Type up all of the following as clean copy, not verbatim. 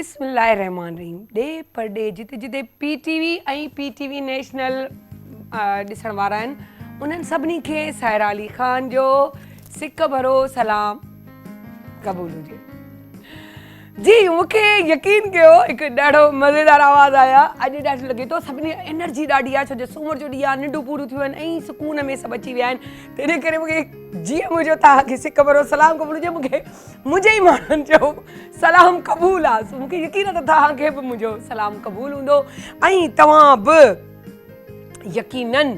बिस्मिल्लाहिर्रहमानिर्रहीम। Day per day जिते जिते पीटीवी ऐं पीटीवी नेशनल ॾिसण वारा आहिनि उन्हनि सभिनी खे सायरा अली ख़ान जो सिक भरो सलाम क़बूल हुजे। जी मूंखे यकीन कयो हिकु ॾाढो मज़ेदार आवाज़ आया। अॼु ॾाढो लॻे थो सभिनी एनर्जी ॾाढी आहे, छो जो सूमर जो ॾींहुं आहे, निंडूं पूरियूं थियूं आहिनि ऐं सुकून में सभु अची विया आहिनि। त इन करे मूंखे जीअं मुंहिंजो तव्हांखे सिक भरो सलाम क़बूल हुजे, मूंखे मुंहिंजे ई माण्हुनि जो सलाम क़बूल आहे। मूंखे यकीन आहे त तव्हांखे बि मुंहिंजो सलाम क़बूल हूंदो ऐं तव्हां बि यकीनन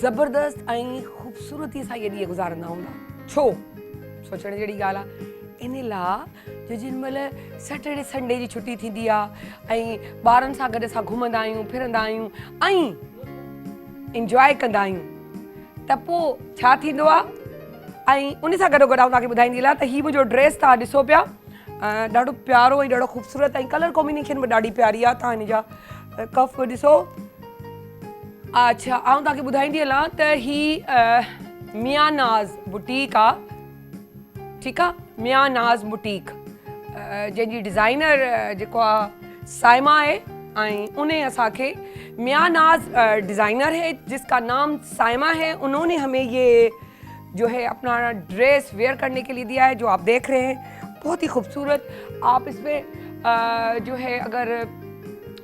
ज़बरदस्त ऐं ख़ूबसूरती सां इहे ॾींहं गुज़ारंदा हूंदा। छो सोचण जहिड़ी ॻाल्हि आहे, इन लाइ जो जिन महिल सैटरडे संडे जी छुटी थींदी आहे ऐं ॿारनि सां गॾु असां घुमंदा आहियूं फिरंदा आहियूं ऐं इंजॉय कंदा आहियूं, त पोइ छा थींदो आहे। ऐं उन सां गॾोगॾु तव्हांखे ॿुधाईंदी आहे त हीअ मुंहिंजो ड्रेस तव्हां ॾिसो पिया, ॾाढो प्यारो ऐं ॾाढो ख़ूबसूरत ऐं कलर कॉम्बिनेशन बि ॾाढी प्यारी आहे। तव्हां हिन जा कफ ॾिसो। अच्छा, आउं तव्हांखे ॿुधाईंदी हलां त ही मियां नाज़ बुटीक आहे, ठीकु आहे, मियां नाज़ बुटीक जंहिंजी डिज़ाइनर जेको आहे साइमा आहे ऐं उन असांखे मियां नाज़ डिज़ाइनर है जिसका नाम साइमा है, उन्होंने हमें ये जो है अपना ड्रेस वेयर करने के लिए दिया है, जो आप देख रहे हैं बहुत ही खूबसूरत। आप इसमें जो है अगर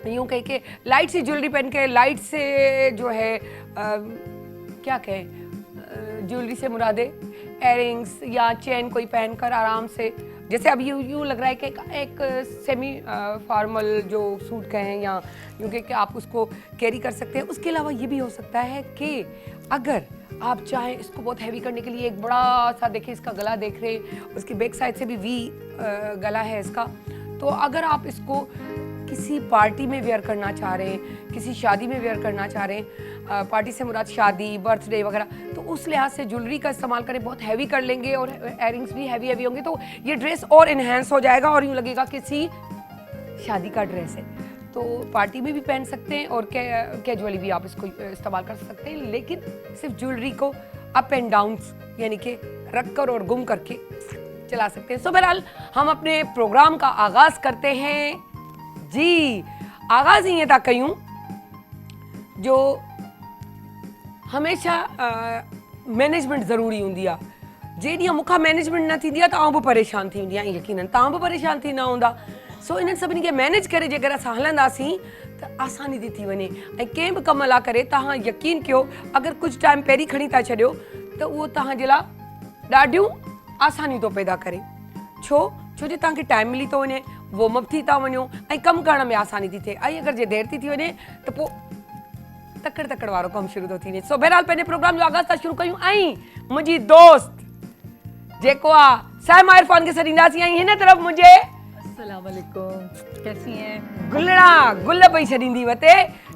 यूँ कह के लाइट सी ज्वेलरी पहन के, लाइट से जो है क्या कहें, ज्वेलरी से मुरादे एयरिंग्स या चेन कोई पहनकर आराम से, जैसे अब यूँ लग रहा है कि एक सेमी फॉर्मल जो सूट कहें या यूँ कह के आप उसको कैरी कर सकते हैं। उसके अलावा ये भी हो सकता है कि अगर आप चाहें इसको बहुत हैवी करने के लिए, एक बड़ा सा देखिए इसका गला देख रहे, उसकी बैक साइड से भी वी गला है इसका, तो अगर आप इसको किसी पार्टी में वेयर करना चाह रहे हैं, किसी शादी में वेयर करना चाह रहे हैं, पार्टी से मुराद शादी बर्थडे वगैरह, तो उस लिहाज से ज्वेलरी का इस्तेमाल करें, बहुत हैवी कर लेंगे और एयरिंग्स भी हैवी होंगे तो ये ड्रेस और इन्हेंस हो जाएगा और यूँ लगेगा किसी शादी का ड्रेस है। तो पार्टी में भी पहन सकते हैं और कैजुअली भी आप इसको इस्तेमाल कर सकते हैं, लेकिन सिर्फ ज्वेलरी को अप एंड डाउन यानी कि रख कर और गुम करके चला सकते हैं। सो बहरहाल हम अपने प्रोग्राम का आगाज़ करते हैं। जी आगाज़ ईअं था कयूं जो हमेशा मैनेजमेंट ज़रूरी हूंदी आहे। जे ॾींहुं मूंखां मैनेजमेंट न थींदी आहे त आउं बि परेशान थी वेंदी आहियां, यकीनन तव्हां बि परेशान थींदा हूंदा। सो इन्हनि सभिनी खे मैनेज करे जेकर असां हलंदासीं त आसानी थी वञे ऐं कंहिं बि कम लाइ करे तव्हां यकीन कयो, अगरि कुझु टाइम पहिरीं खणी था छॾियो त उहो तव्हांजे लाइ ॾाढियूं आसानियूं थो पैदा करे। छो जो तव्हांखे टाइम मिली थो वञे, वॉर्मअप थी था वञो ऐं कमु करण में आसानी थी थिए। ऐं अगरि जे देरि थी वञे त पोइ तकड़ वारो कमु शुरू थो थी वञे। सो बहरहाल पंहिंजे प्रोग्राम जो आगाज़ था शुरू कयूं ऐं मुंहिंजी दोस्त जेको आहे साइमा इरफान खे छॾींदासीं ऐं हिन तरफ़ मुंहिंजे अस्सलाम वालेकुम, कैसी हैं? गुलड़ा गुल पई छॾींदी वते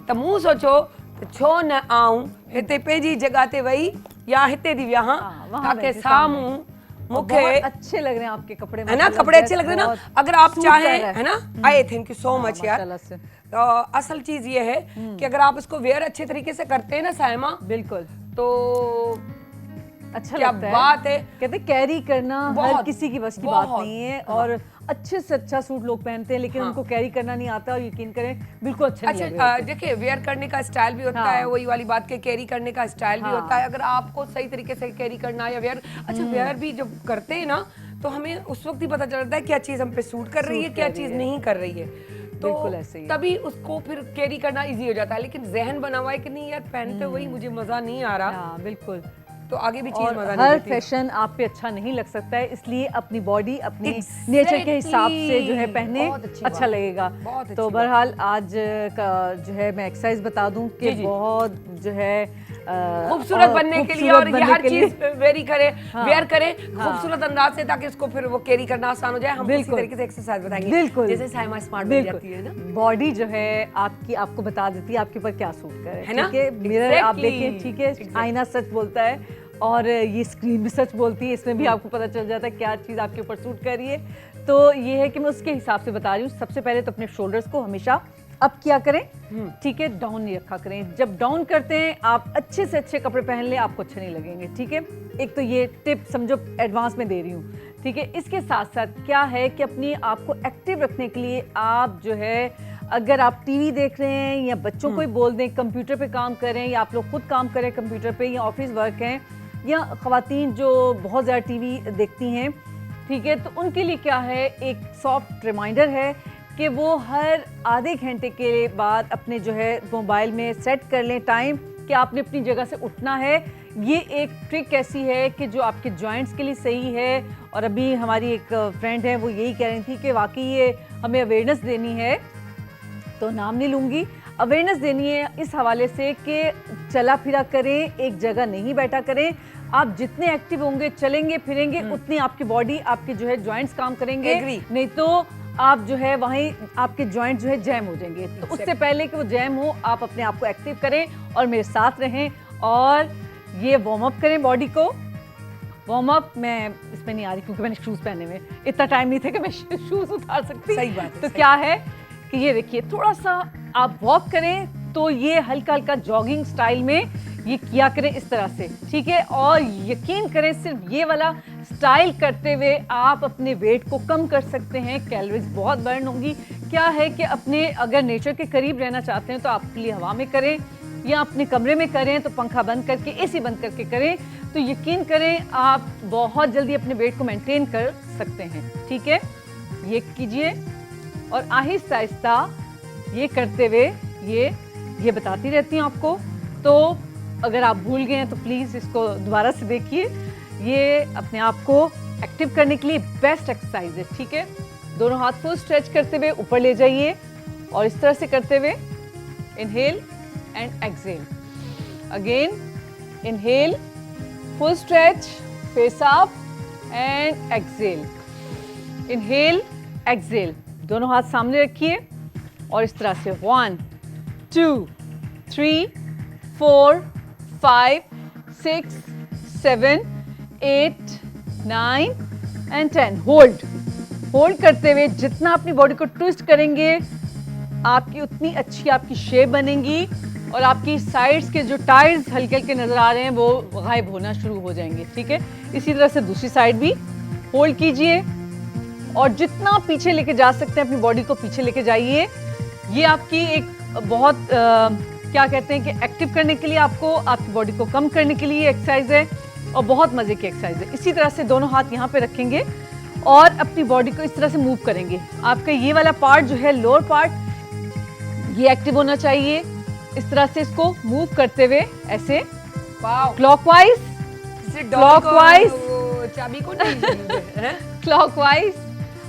त मूं सोचो त छो न आऊं हिते पंहिंजी जॻह ते वेही या हिते थी विया ताकि साम्हूं मुझे अच्छे लग रहे हैं आपके कपड़े, है ना, कपड़े अच्छे लग रहे हैं ना, अगर आप चाहें, है ना, आई थैंक यू सो मच यार। तो असल चीज ये है कि अगर आप इसको वेयर अच्छे तरीके से करते हैं ना साइमा, बिल्कुल, तो अच्छा क्या लगता है। बात है, कहते कैरी करना हर किसी की बस की बात नहीं है और अच्छे से अच्छा सूट लोग पहनते हैं लेकिन उनको कैरी करना नहीं आता और यकीन करें बिल्कुल अच्छा नहीं लगता। देखिए वेयर करने का स्टाइल भी होता है, वही वाली बात के कैरी करने का स्टाइल भी होता है। अगर आपको सही तरीके से कैरी करना है या वेयर, अच्छा वेयर भी जब करते हैं ना तो हमें उस वक्त ही पता चलता है क्या चीज हम पे सूट कर रही है, क्या चीज नहीं कर रही है, तो तभी उसको फिर कैरी करना इजी हो जाता है। लेकिन जहन बना हुआ है कि नहीं यार पहनते वही मुझे मजा नहीं आ रहा, बिल्कुल, तो आगे भी चीज मजा नहीं हर देती। फैशन आप पे अच्छा नहीं लग सकता है, इसलिए अपनी बॉडी अपने नेचर के हिसाब से जो है पहने, अच्छा लगेगा। तो बहरहाल आज का जो है मैं एक्सरसाइज बता दूं कि बहुत जो है खूबसूरत बनने के लिए और ये हर चीज वेयर करे खूबसूरत अंदाज से, ताकि उसको फिर वो कैरी करना आसान हो जाए। हम इसी तरीके से एक्सरसाइज बताएंगे, बिल्कुल जैसे साइमा स्मार्ट बन जाती है ना, बॉडी जो है आपको बता देती है आपके ऊपर क्या सूट करे, ठीक है। मिरर आप देखें, ठीक है, आईना सच बोलता है और ये स्क्रीन भी सच बोलती है, इसमें भी आपको पता चल जाता है क्या चीज़ आपके ऊपर सूट कर रही है। तो ये है कि मैं उसके हिसाब से बता रही हूँ। सबसे पहले तो अपने शोल्डर्स को हमेशा अप किया करें, ठीक है, डाउन नहीं रखा करें। जब डाउन करते हैं आप अच्छे से अच्छे कपड़े पहन ले, आपको अच्छे नहीं लगेंगे, ठीक है। एक तो ये टिप समझो एडवांस में दे रही हूँ। ठीक है। इसके साथ साथ क्या है कि अपनी आप को एक्टिव रखने के लिए आप जो है, अगर आप टीवी देख रहे हैं या बच्चों को ही बोल दें, कंप्यूटर पे काम कर रहे हैं या आप लोग खुद काम करें कंप्यूटर पे या ऑफिस वर्क हैं, या ख़वातीन जो बहुत ज़्यादा टीवी देखती हैं, ठीक है, तो उनके लिए क्या है, एक सॉफ्ट रिमाइंडर है कि वो हर आधे घंटे के बाद अपने जो है मोबाइल में सेट कर लें टाइम कि आपने अपनी जगह से उठना है। ये एक ट्रिक ऐसी है कि जो आपके जॉइंट्स के लिए सही है। और अभी हमारी एक फ्रेंड है, वो यही कह रही थी कि वाकई ये हमें अवेयरनेस देनी है, तो नाम नहीं लूँगी, अवेयरनेस देनी है इस हवाले से कि चला फिरा करें, एक जगह नहीं बैठा करें। आप जितने एक्टिव होंगे, चलेंगे फिरेंगे, उतनी आपकी बॉडी, आपके जो है जॉइंट्स काम करेंगे। नहीं तो आप जो है वहीं आपके जॉइंट जो है जैम हो जाएंगे। तो उससे पहले कि वो जैम हो, आप अपने आप को एक्टिव करें और मेरे साथ रहें और ये वार्म अप करें बॉडी को। वार्म अप मैं इसमें नहीं आ रही क्योंकि मैंने शूज़ पहने हुए, इतना टाइम नहीं था कि मैं शूज़ उतार सकती। सही बात है। तो क्या है कि ये देखिए, थोड़ा सा आप वॉक करें तो ये हल्का हल्का जॉगिंग स्टाइल में ये किया करें इस तरह से, ठीक है। और यकीन करें, सिर्फ ये वाला स्टाइल करते हुए आप अपने वेट को कम कर सकते हैं, कैलोरीज बहुत बर्न होंगी। क्या है कि अपने अगर नेचर के करीब रहना चाहते हैं तो आप खुली हवा में करें या अपने कमरे में करें, तो पंखा बंद करके, एसी बंद करके करें, तो यकीन करें आप बहुत जल्दी अपने वेट को मेंटेन कर सकते हैं, ठीक है। ये कीजिए और आहिस्ता आहिस्ता ये करते हुए ये बताती रहती हूँ आपको। तो अगर आप भूल गए हैं तो प्लीज़ इसको दोबारा से देखिए। ये अपने आप को एक्टिव करने के लिए बेस्ट एक्सरसाइज है, ठीक है। दोनों हाथ फुल स्ट्रेच करते हुए ऊपर ले जाइए और इस तरह से करते हुए inhale and exhale. Again inhale, full stretch, face up and exhale. Inhale, exhale, दोनों हाथ सामने रखिए और इस तरह से 1 2 3 4 5 6 7 8 9 एंड 10। होल्ड करते हुए जितना अपनी बॉडी को ट्विस्ट करेंगे, आपकी उतनी अच्छी आपकी शेप बनेगी और आपकी साइड्स के जो टायर्स हल्के हल्के नजर आ रहे हैं वो गायब होना शुरू हो जाएंगे, ठीक है। इसी तरह से दूसरी साइड भी होल्ड कीजिए और जितना पीछे लेके जा सकते हैं अपनी बॉडी को पीछे लेके जाइए। ये आपकी एक बहुत क्या कहते हैं कि एक्टिव करने के लिए, आपको आपकी बॉडी को कम करने के लिए एक्सरसाइज है और बहुत मजे की एक्सरसाइज है। इसी तरह से दोनों हाथ यहाँ पे रखेंगे और अपनी बॉडी को इस तरह से मूव करेंगे। आपका ये वाला पार्ट जो है, लोअर पार्ट, ये एक्टिव होना चाहिए। इस तरह से इसको मूव करते हुए ऐसे क्लॉकवाइज, चाबी को नहीं क्लॉकवाइज।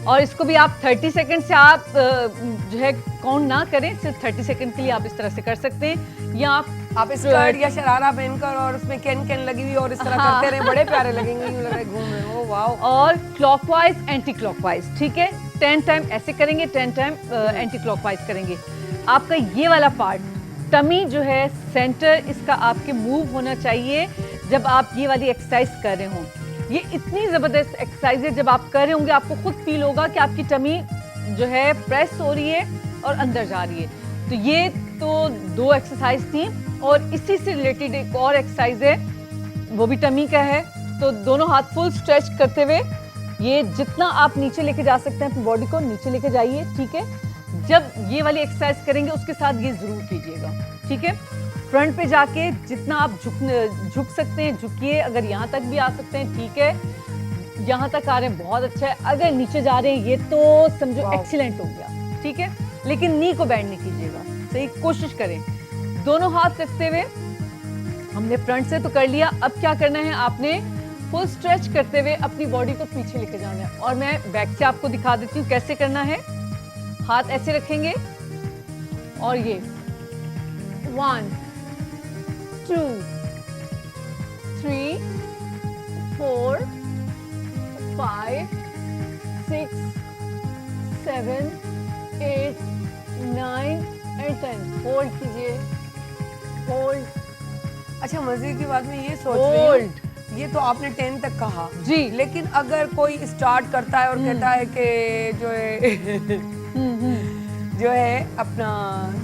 और इसको भी आप 30 सेकंड से आप जो है काउंट ना करें, सिर्फ 30 सेकंड के लिए आप इस तरह से कर सकते हैं। या आप स्कर्ट या शरारा पहनकर और उसमें कैन लगी हुई और इस तरह करते रहे, बड़े प्यारे लगेंगे, यूं लग रहा है घूम रहे हो। वाह। और क्लॉकवाइज, एंटी क्लॉकवाइज, ठीक है। 10 टाइम ऐसे करेंगे, 10 टाइम एंटी क्लॉकवाइज करेंगे। आपका ये वाला पार्ट, टमी जो है, सेंटर इसका आपके मूव होना चाहिए जब आप ये वाली एक्सरसाइज कर रहे हों। ये इतनी ज़बरदस्त एक्सरसाइज है, जब आप कर रहे होंगे आपको खुद फील होगा कि आपकी टमी जो है प्रेस हो रही है और अंदर जा रही है। तो ये तो 2 एक्सरसाइज थी और इसी से रिलेटेड एक और एक्सरसाइज है, वो भी टमी का है। तो दोनों हाथ फुल स्ट्रेच करते हुए ये जितना आप नीचे लेके जा सकते हैं अपनी बॉडी को नीचे लेके जाइए, ठीक है। जब ये वाली एक्सरसाइज करेंगे उसके साथ ये जरूर कीजिएगा, ठीक है। फ्रंट पे जाके जितना आप झुक सकते हैं झुकिए, अगर यहाँ तक भी आ सकते हैं ठीक है, यहाँ तक आ रहे हैं बहुत अच्छा है। अगर नीचे जा रहे हैं ये तो समझो एक्सीलेंट हो गया, ठीक है। लेकिन नी को बैंड नहीं कीजिएगा, सही कोशिश करें। दोनों हाथ रखते हुए हमने फ्रंट से तो कर लिया, अब क्या करना है, आपने फुल स्ट्रेच करते हुए अपनी बॉडी को पीछे लेके जाना है। और मैं बैक से आपको दिखा देती हूँ कैसे करना है। हाथ ऐसे रखेंगे और ये 1 2 3 4 5 6 7 8 9 and 10। होल्ड कीजिए, होल्ड। अच्छा, मजे की बात मैं ये सोच रही हूँ, ये तो आपने 10 तक कहा जी, लेकिन अगर कोई स्टार्ट करता है और कहता है कि जो है जो है अपना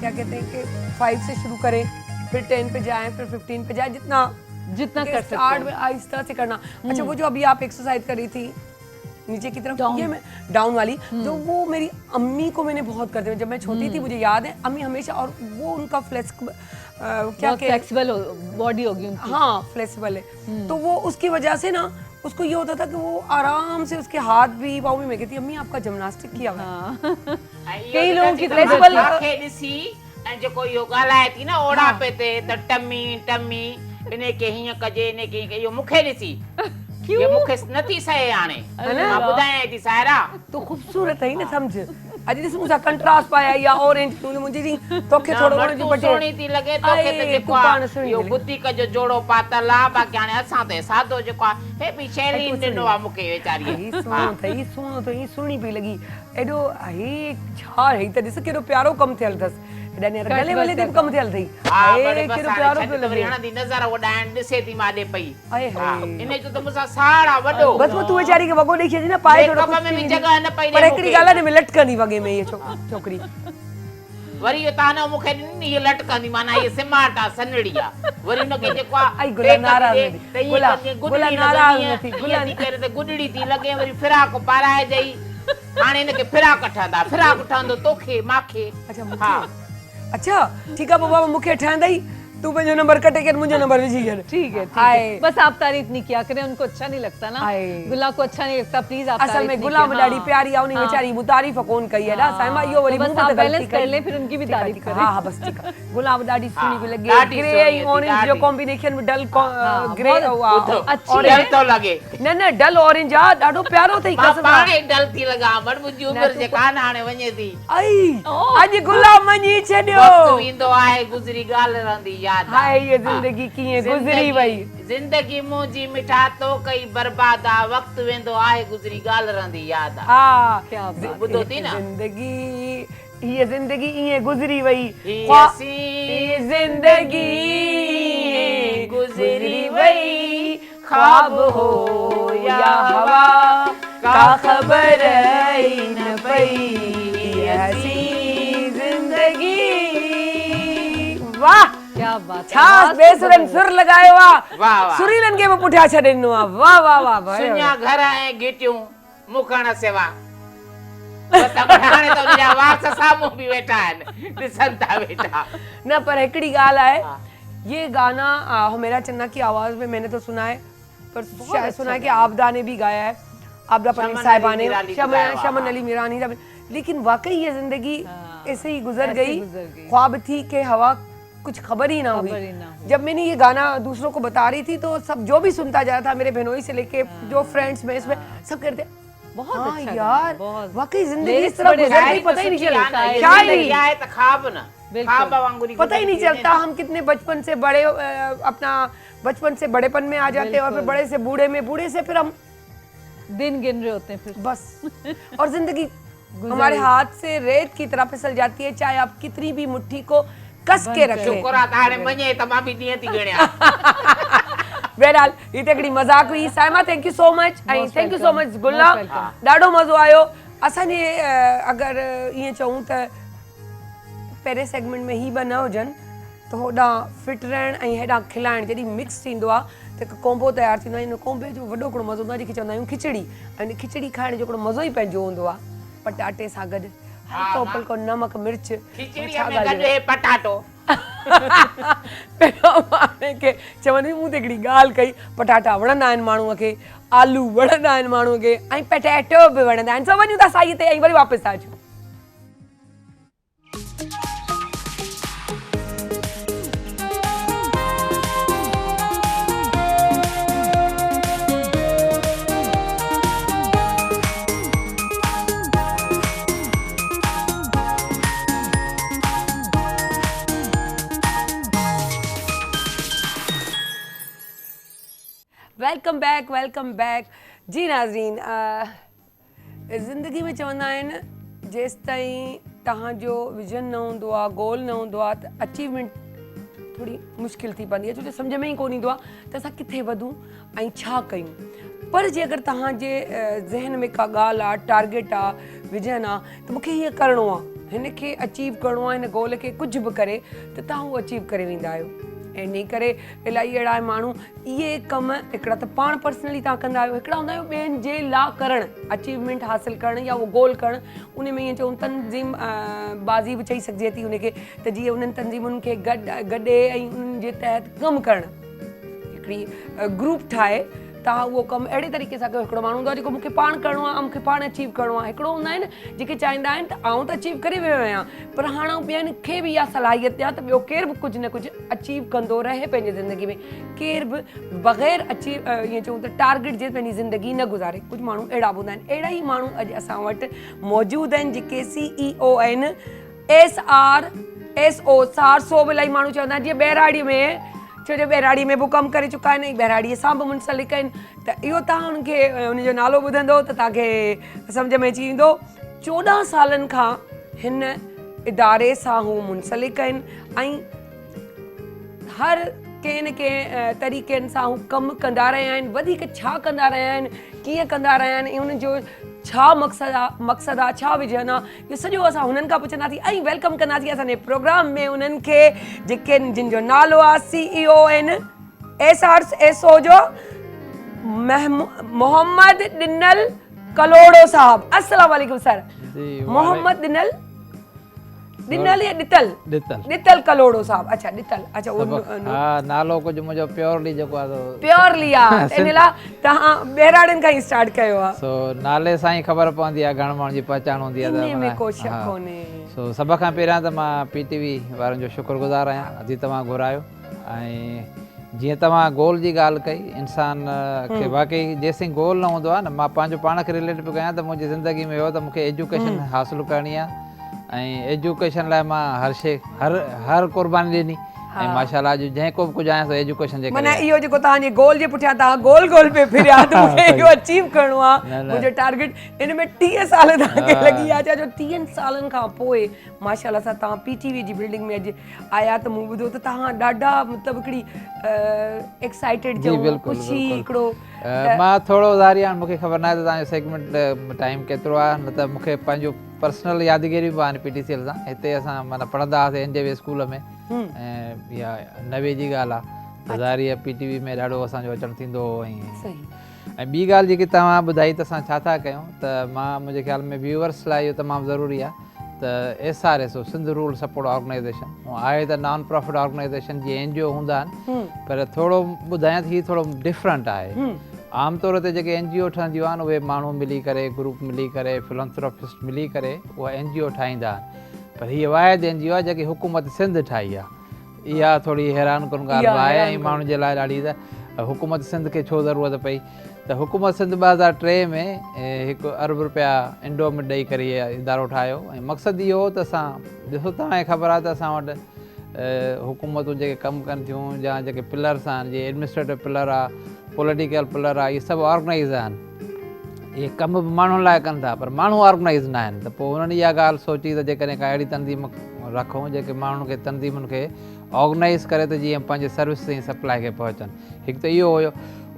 क्या कहते हैं कि 5 से शुरू करें, फिर 10 पे जाएं, फिर 15 पे जाएं, जितना कर सकते स्टार्ट में आहिस्ता से करना। अच्छा, वो जो अभी आप एक्सरसाइज करी थी नीचे की तरफ ये मैं डाउन वाली, तो वो मेरी अम्मी को मैंने बहुत करते हुए, जब मैं छोटी थी मुझे याद है अम्मी हमेशा, और वो उनका क्या फ्लेक्सिबल बॉडी होगी उनकी। हाँ फ्लेक्सिबल है, तो वो उसकी वजह से ना उसको ये होता था कि वो आराम से उसके हाथ भी पाँव भी, मैं कहती अम्मी आपका जिम्नास्टिक किया हुआ है। कई लोगों की फ्लेक्सिबल ॾिसी ऐं जेको इहो ॻाल्हाए थी न ओढ़ापे ते त टमी टमी इन खे हीअं कजे इन खे इहो मूंखे ॾिसी ये मूंखे नथी सहे हाणे मां ॿुधायां थी सायरा तो खूबसूरत है न समझ अॼु ॾिस मूंसां कंट्रास्ट पाया या ऑरेंज तूने मुंहिंजी दी तोखे थोरो घणो जो बटे सोणी थी लॻे तोखे त जेको आहे इहो बुतीक जो जोड़ो पातल आहे, बाक़ी हाणे असां त सादो जेको आहे हे बि शहरी ॾिनो आहे मूंखे वीचारीअ सुहिणो अथई सुहिणी पई लॻी एॾो हे छा हे त ॾिस केॾो प्यारो कमु थियल अथसि, गले वले ते कम थियल थई केॾो प्यारो पियो लॻे हाणे नज़र उॾाइण ॾिसे थी माॾे पई इन जो त मूंसां साड़ा वॾो बस वो तू वेचारी खे वॻो ॾेई छॾी न पाए थोरो कप में बि जगह न पई पर हिकिड़ी ॻाल्हि आहे न में लटकंदी वॻे में इहा छोकिरी वरी इहो तव्हां न मूंखे ॾिनी हीअ लटकंदी माना हीअ सिमाट आहे सनड़ी आहे वरी हुनखे जेको आहे गुला नाराज़ नथी गुला करे त गुॾड़ी थी लॻे वरी फिराक पाराए ॾेई हाणे हिनखे फिराक ठहंदा फिराक ठहंदो तोखे माखे अच्छा ठीक है बाबा मुखे ठहंदई तू पंहिंजो नंबर कटे कर मुझे नंबर विझी कर ठीक है बस आप तारीफ नहीं किया करें, उनको अच्छा नहीं लगता ना, गुला को अच्छा नहीं लगता, प्लीज आप असल में गुलाम ॾाढी प्यारी आहे उनी बेचारी मुतारीफ कोन कई है ना साइमा यो वरी बस आप बैलेंस कर ले फिर उनकी भी तारीफ करें। हां बस ठीक है गुलाम ॾाढी सुनी भी लगे ग्रे एंड ऑरेंज जो कॉम्बिनेशन में डल ग्रे और डल तो लगे न डल ऑरेंज आ ॾाढो प्यारो थई कसम पाणे डल थी लगा मण मुंहिंजी उम्र जे कान हाणे वञे थी आई अॼु गुलाम मञी छॾियो वक्त ईंदो आहे गुज़री ॻाल्हि रहंदी याद हाय ये जिंदगी कीअं गुज़री वई जिंदगी मुंहिंजी मिठा तो कई बर्बाद आ वक्त वेंदो आहे गुज़री ॻाल्हि रहंदी याद आ हां क्या ॿुधो थी न जिंदगी ये जिंदगी ईअं गुज़री वई जिंदगी गुज़री वई ख्वाब हो या हवा का खबर न पई ऐसी जिंदगी वाह क्या बात छा बेसुरन सुर लगायो वाह वाह सुरीलन के में पुठिया छॾिनो आहे वाह वाह वाह सुञा घर ऐं गिटियूं मुखण सेवा बस हाणे त मुंहिंजा वास साम्हूं बि वेठा आहिनि ॾिसनि था वेठा न पर हिकिड़ी ॻाल्हि आहे ये गाना मेरा चन्ना की आवाज में मैंने तो सुना है पर शायद सुना है कि आपदा ने भी गाया है, आपदा पनीर साहिबा ने, शमन अली मीरानी, लेकिन वाकई ये जिंदगी ऐसे ही गुजर गई ख्वाब थी कि हवा कुछ खबर ही ना हुई। जब मैंने ये गाना दूसरों को बता रही थी तो सब जो भी सुनता जा रहा था मेरे बहनोई से लेके जो फ्रेंड्स में इसमें सब कहते बहुत अच्छा यार वाकई जिंदगी इस तरह गुजर गई पता ही नहीं चलता शायरी है त ख्वाब ना ख्वाब वांगुरी पता ही नहीं चलता हम कितने बचपन से बड़े अपना बचपन से बड़ेपन में आ जाते हैं और फिर बड़े से बूढ़े में, बूढ़े से फिर हम दिन गिन रहे होते हैं फिर बस और जिंदगी हमारे हाथ से रेत की तरह फिसल जाती है चाहे आप कितनी भी मुट्ठी को कस के रखें। शुक्र आहे हाणे मञे त मां बि ॾींहं थी गिणिया बहरहाल ये तो हिकिड़ी मज़ाक हुई Saima thank you so much and thank you so much गुल्ला ॾाढो मज़ो आयो असांजे अगर ईअं चऊं त पहिरें सेगमेंट में ही न हुजनि त होॾां फिट रहण ऐं हेॾां खिलाइण जॾहिं मिक्स थींदो आहे त हिकु कोम्बो तयारु थींदो आहे हिन कोम्बे जो वॾो हिकिड़ो मज़ो हूंदो आहे जंहिंखे चवंदा आहियूं खिचड़ी ऐं खिचड़ी खाइण जो हिकिड़ो मज़ो ई पंहिंजो हूंदो आहे पटाटे सां गॾु हल्को फुल्को नमक मिर्च खिचड़ीअ में गॾु हे पटाटो चवंदी मूं ते हिकिड़ी ॻाल्हि कई पटाटा वणंदा आहिनि माण्हूअ खे आलू वणंदा आहिनि माण्हूअ खे ऐं पटेटो बि वणंदा आहिनि सभु वञूं था साईअ ते ऐं वरी वापसि था अचूं। वेलकम बैक जी नाज़रीन ज़िंदगी में चवंदा आहिनि जेसि ताईं तव्हांजो विजन न हूंदो आहे गोल न हूंदो आहे त अचीवमेंट थोड़ी मुश्किल थी पवंदी आहे छो जो सम्झ में ई कोन ईंदो आहे त असां किथे वधूं ऐं छा कयूं पर जे अगरि तव्हांजे ज़हन में का ॻाल्हि आहे टारगेट आहे विजन आहे त मूंखे हीअं करिणो आहे हिन खे अचीव करिणो आहे हिन गोल खे कुझु बि करे त तव्हां उहो अचीव करे वेंदा आहियो इन करे इलाही अहिड़ा माण्हू इहे कम हिकिड़ा त पाण पर्सनली तव्हां कंदा आहियो, हिकिड़ा हूंदा आहियो ॿियनि जे लाइ करणु, अचीवमेंट हासिलु करणु या उहो गोल करणु। उन में ईअं चऊं तंज़ीम बाज़ी बि चई सघिजे थी उनखे, त जीअं उन्हनि तंज़ीमुनि खे गॾे ऐं उन्हनि जे तहत कमु करणु, हिकिड़ी ग्रुप ठाहे तव्हां उहो कमु अहिड़े तरीक़े सां कयो। हिकिड़ो माण्हू हूंदो आहे जेको मूंखे पाण करिणो आहे ऐं मूंखे पाण अचीव करिणो आहे, हिकिड़ो हूंदा आहिनि जेके चाहींदा आहिनि त आउं त अचीव करे वियो आहियां पर हाणे ॿियनि खे बि इहा सलाहियत ॾियां त ॿियो केरु बि कुझु न कुझु अचीव कंदो रहे पंहिंजी ज़िंदगी में, केरु बि बग़ैर अचीव ईअं चऊं त टारगेट जे पंहिंजी ज़िंदगी न गुज़ारे। कुझु माण्हू अहिड़ा हूंदा आहिनि, अहिड़ा ई माण्हू अॼु असां वटि मौजूदु आहिनि जेके CEO आहिनि SRSO SARSO बि इलाही माण्हू चवंदा आहिनि, जीअं ॿहिराड़ीअ में छो जो ॿहिराड़ीअ में बि कमु करे चुका आहिनि ऐं ॿहिराड़ीअ सां बि मुंसलिक आहिनि, त इहो तव्हां हुनखे हुनजो नालो ॿुधंदो त तव्हांखे सम्झ में अची वेंदो। 14 सालनि खां हिन इदारे सां हू मुंसलिक आहिनि ऐं हर कंहिं न कंहिं तरीक़नि सां हू कमु कंदा रहिया आहिनि। वधीक छा कंदा रहिया आहिनि, कीअं कंदा रहिया आहिनि ऐं उन्हनि जो छा मक़सदु आहे, छा विजन आहे, इहो सॼो असां हुननि खां पुछंदासीं ऐं वेलकम कंदासीं असांजे प्रोग्राम में उन्हनि खे जेके जिन जो नालो आहे CEO आहिनि SRSO जो मोहम्मद दिनल कलोड़ो साहब। अस्सलाम वालेकुम सर। मोहम्मद दिनल या दितल कलोड़ो साहब। अच्छा दितल, अच्छा हां नालो कुछ मुझो प्योरली जेको आहे प्योरली आहे इन लाइ तव्हां ॿहिराड़नि खां ई स्टार्ट कयो आहे। सो नाले सां ई ख़बर पवंदी आहे घण माण्हुनि जी पहचान हूंदी आहे इन में को शक कोन्हे। सो सभ खां पहिरियां त मां PTV वारनि जो शुक्रगुज़ार आहियां, अॼु तव्हां घुरायो। ऐं जीअं तव्हां गोल जी ॻाल्हि कई, इंसान खे वाकई जेसिताईं गोल न हूंदो आहे न, मां पंहिंजो पाण खे रिलेट पियो कयां त मुंहिंजी ज़िंदगी में हो त मूंखे एजुकेशन हासिलु करणी आहे ऐं एजुकेशन लाइ मां हर शइ हर क़ुर्बानी ॾिनी ऐं माशाअल्लाह अॼु जंहिं को बि कुझु आहियां सो एजुकेशन जे करे। माना इहो जेको तव्हांजे गोल जे पुठियां तव्हां गोल पे फिरिया त मूंखे इहो अचीव करिणो आहे, मुंहिंजो टारगेट इन में 30 साल तव्हांखे लॻी विया। छा जो 30 सालनि खां पोइ माशाअल्लाह सां तव्हां PTV जी बिल्डिंग में अॼु आया त मूं ॿुधो त तव्हां ॾाढा मतिलबु हिकिड़ी एक्साइटेड जो ख़ुशी हिकिड़ो। मां थोरो ज़ारी आहे, मूंखे ख़बर न आहे त तव्हांजो सेगमेंट टाइम केतिरो आहे, न त मूंखे पंहिंजो पर्सनल यादगिरी बि आहे PTCL सां। हिते असां माना पढ़ंदा हुआसीं NJV स्कूल में ऐं इहा 90 जी ॻाल्हि आहे त ज़ारी PTV में ॾाढो असांजो अचणु थींदो हो। ऐं ॿी ॻाल्हि जेकी तव्हां ॿुधाई त असां छा था कयूं, त मां मुंहिंजे ख़्याल में व्यूअर्स लाइ इहो तमामु ज़रूरी आहे त SRSO Sindh rural support organization आहे त नॉन प्रॉफिट ऑर्गेनाइज़ेशन जीअं NGO हूंदा आहिनि, पर थोरो ॿुधायां थी थोरो डिफरेंट आहे। आमतौर ते जेके NGO ठहंदियूं आहिनि उहे माण्हू मिली करे, ग्रुप मिली करे, फिलंथ्रोपिस्ट मिली करे उहा NGO ठाहींदा आहिनि, पर हीअ वाहिद NGO आहे जेकी हुकूमत सिंध ठाही आहे। इहा थोरी हैरान कन ॻाल्हि आहे ऐं माण्हुनि जे लाइ ॾाढी त हुकूमत सिंध खे छो ज़रूरत पई, त हुकूमत सिंध 2003 में ₹1 अरब एंडोमेंट ॾेई करे इहो इदारो ठाहियो ऐं मक़सदु इहो हो त असां ॾिसो तव्हांखे ख़बर आहे त असां वटि हुकूमतूं जेके कमु कनि थियूं या जेके पिलर्स आहिनि, जीअं एडमिनिस्ट्रेटिव पिलर आहे, पॉलिटिकल पिलर आहे, इहे सभु ऑर्गनाइज़ आहिनि। इहे कम बि माण्हुनि लाइ कनि था पर माण्हू ऑर्गनाइज़ न आहिनि, त पोइ हुननि इहा ॻाल्हि सोची त जेकॾहिं का अहिड़ी तंज़ीम रखूं जेके माण्हुनि खे तंज़ीमुनि खे ऑर्गनाइज़ करे त जीअं पंहिंजे सर्विस ताईं सप्लाई खे पहुचनि। हिकु त इहो हुयो।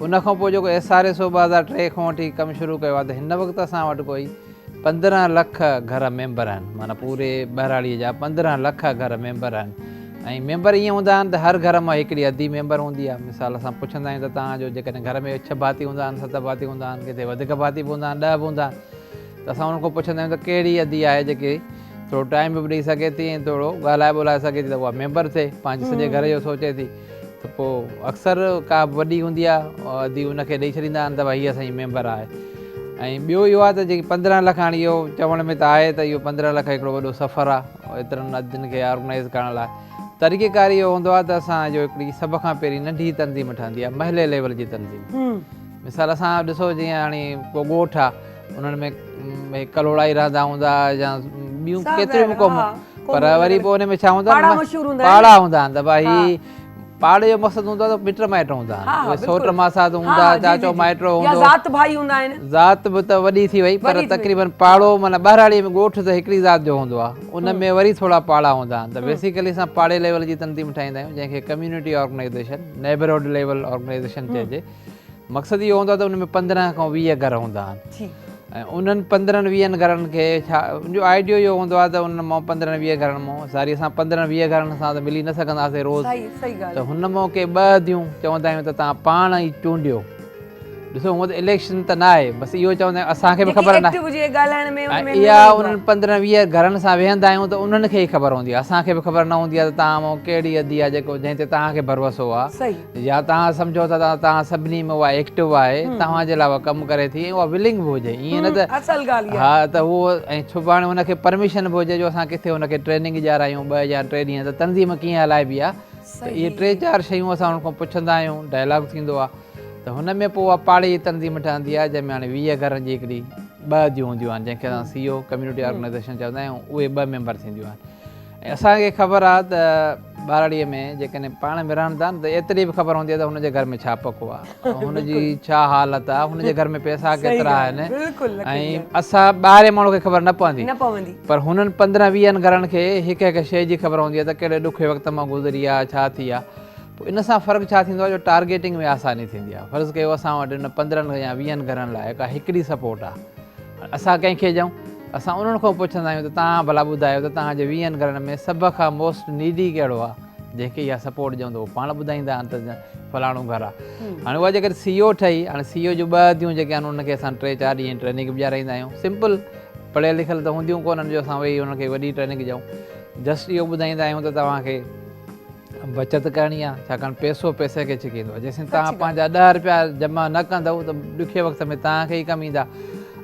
उनखां पोइ जेको SRSO 2003 खां वठी कमु शुरू कयो आहे त हिन वक़्तु असां वटि कोई 15 लख घर मेंबर आहिनि, माना पूरे ॿहिराड़ीअ जा 15 लख घर मेंबर आहिनि। ऐं मेंबर ईअं हूंदा आहिनि त हर घर मां हिकिड़ी अधी मेंबर हूंदी आहे। मिसाल असां पुछंदा आहियूं त तव्हांजो जेकॾहिं घर में 6 भाती हूंदा आहिनि, 7 भाती हूंदा आहिनि, किथे वधीक भाती बि हूंदा आहिनि, 10 बि हूंदा आहिनि, त असां उन्हनि खां पुछंदा आहियूं त कहिड़ी अधी आहे जेके थोरो टाइम बि ॾेई सघे थी ऐं थोरो ॻाल्हाए ॿोलाए सघे थी त उहा मेंबर थिए, पंहिंजे सॼे घर जो सोचे थी। त पोइ अक्सर का वॾी हूंदी आहे अधी उनखे ॾेई छॾींदा आहिनि त भई हीअ असांजी मेंबर आहे। ऐं ॿियो इहो आहे त जेकी 15 लख हाणे इहो चवण में त आहे त इहो 15 लख हिकिड़ो वॾो सफ़र आहे एतिरनि अदियुनि खे ऑर्गनाइज़ करण लाइ। तरीक़ेकार इहो हूंदो आहे त असांजो हिकिड़ी सभ खां पहिरीं नंढी तंज़ीम ठहंदी आहे, महले लेवल जी तंज़ीम। मिसाल असां ॾिसो जीअं हाणे को ॻोठु आहे, उन्हनि में कलोड़ा ई रहंदा हूंदा या ॿियूं केतिरियूं बि क़ौमूं, पर वरी पोइ हुन में छा हूंदो आहे, पाड़ा हूंदा आहिनि। त भाई पाड़े जो मक़सदु हूंदो आहे त मिट माइट हूंदा आहिनि, सोट मासात हूंदा, चाचो माइटो हूंदो, ज़ात बि त वॾी थी वई पर तक़रीबन पाड़ो माना ॿहिराड़ीअ में ॻोठु त हिकिड़ी ज़ात जो हूंदो आहे, उन में वरी थोरा पाड़ा हूंदा आहिनि। त बेसिकली असां पाड़े लेवल जी तंज़ीम ठाहींदा आहियूं जंहिंखे community organisation, neighbourhood level organisation चइजे। मक़सदु इहो हूंदो आहे त उन में 15 खां 20 घर हूंदा आहिनि ऐं उन्हनि 15-20 घरनि खे छा मुंहिंजो आइडियो इहो हूंदो आहे त उन मां 15-20 घरनि मां सारी असां 15-20 घरनि सां त मिली न सघंदासीं रोज़, सही ॻाल्हि त हुन मां के 2 ॾींहं चवंदा आहियूं त तव्हां पाण ई चूंडियो। ॾिसो हूअं त इलेक्शन त न आहे, बसि इहो चवंदा आहियूं असांखे बि ख़बर न एक्टिव हुजे ॻाल्हाइण में उनमें इहा उन्हनि 15-20 घरनि सां वेहंदा आहियूं त उन्हनि खे ई ख़बर हूंदी आहे, असांखे बि ख़बर न हूंदी आहे त तव्हां मां कहिड़ी अदी आहे जेको जंहिं ते तव्हांखे भरोसो आहे, सही या तव्हां सम्झो था तव्हां सभिनी में उहा एक्टिव आहे, तव्हांजे लाइ उहा कमु करे थी, उहा विलिंग बि हुजे, ईअं न त असल ॻाल्हि हा त उहो ऐं सुभाणे हुनखे परमिशन बि हुजे जो असां किथे हुनखे ट्रेनिंग ॾियारायूं 2 या 3 ॾींहं त तंज़ीम कीअं हलाइबी आहे, त इहे 3-4 शयूं असां हुन खां पुछंदा आहियूं, डायलॉग थींदो आहे, त हुन में पोइ उहा पाड़ी जी तंज़ीम ठहंदी आहे जंहिंमें हाणे 20 घरनि जी हिकिड़ी 2 ॾींहं हूंदियूं आहिनि जंहिंखे असां CEO कम्युनिटी ऑर्गेनाइज़ेशन चवंदा आहियूं, उहे 2 मेंबर थींदियूं आहिनि। ऐं असांखे ख़बर आहे त ॿारड़ीअ में जेकॾहिं पाण में रहनि था न त एतिरी बि ख़बर हूंदी आहे त हुनजे घर में छा पको आहे, हुनजी छा हालत आहे, हुनजे घर में पैसा केतिरा आहिनि, ऐं असां ॿाहिरे माण्हू खे ख़बर न पवंदी, पर हुननि 15-20 घरनि खे हिकु हिकु शइ जी ख़बर हूंदी आहे त कहिड़े ॾुखे वक़्त मां गुज़री आहे, छा थी आहे। पोइ इन सां फ़र्क़ु छा थींदो आहे जो टारगेटिंग में आसानी थींदी आहे। फ़र्ज़ु कयो असां वटि हिन 15 या 20 घरनि लाइ का हिकिड़ी सपोर्ट आहे, असां कंहिंखे ॾियूं, असां उन्हनि खां पुछंदा आहियूं त तव्हां भला ॿुधायो त तव्हांजे 20 घरनि में सभ खां मोस्ट नीडी कहिड़ो आहे जंहिंखे इहा सपोर्ट ॾियूं, त उहो पाण ॿुधाईंदा आहिनि त फलाणो घर आहे। हाणे उहा जेकॾहिं CEO ठही, हाणे CEO जो 2 ॾींहं जेके आहिनि उनखे असां 3-4 ॾींहं ट्रेनिंग बि ॾियाराईंदा आहियूं, सिंपल पढ़ियल लिखियल त हूंदियूं कोन्हनि जो असां वेही हुनखे वॾी ट्रेनिंग ॾियूं, जस्ट इहो ॿुधाईंदा आहियूं त तव्हांखे बचति करणी आहे, छाकाणि पैसो पैसे खे छिकींदो आहे, जेसिताईं तव्हां पंहिंजा 10 रुपया जमा न कंदव त ॾुखे वक़्त में तव्हांखे ई कमु ईंदा,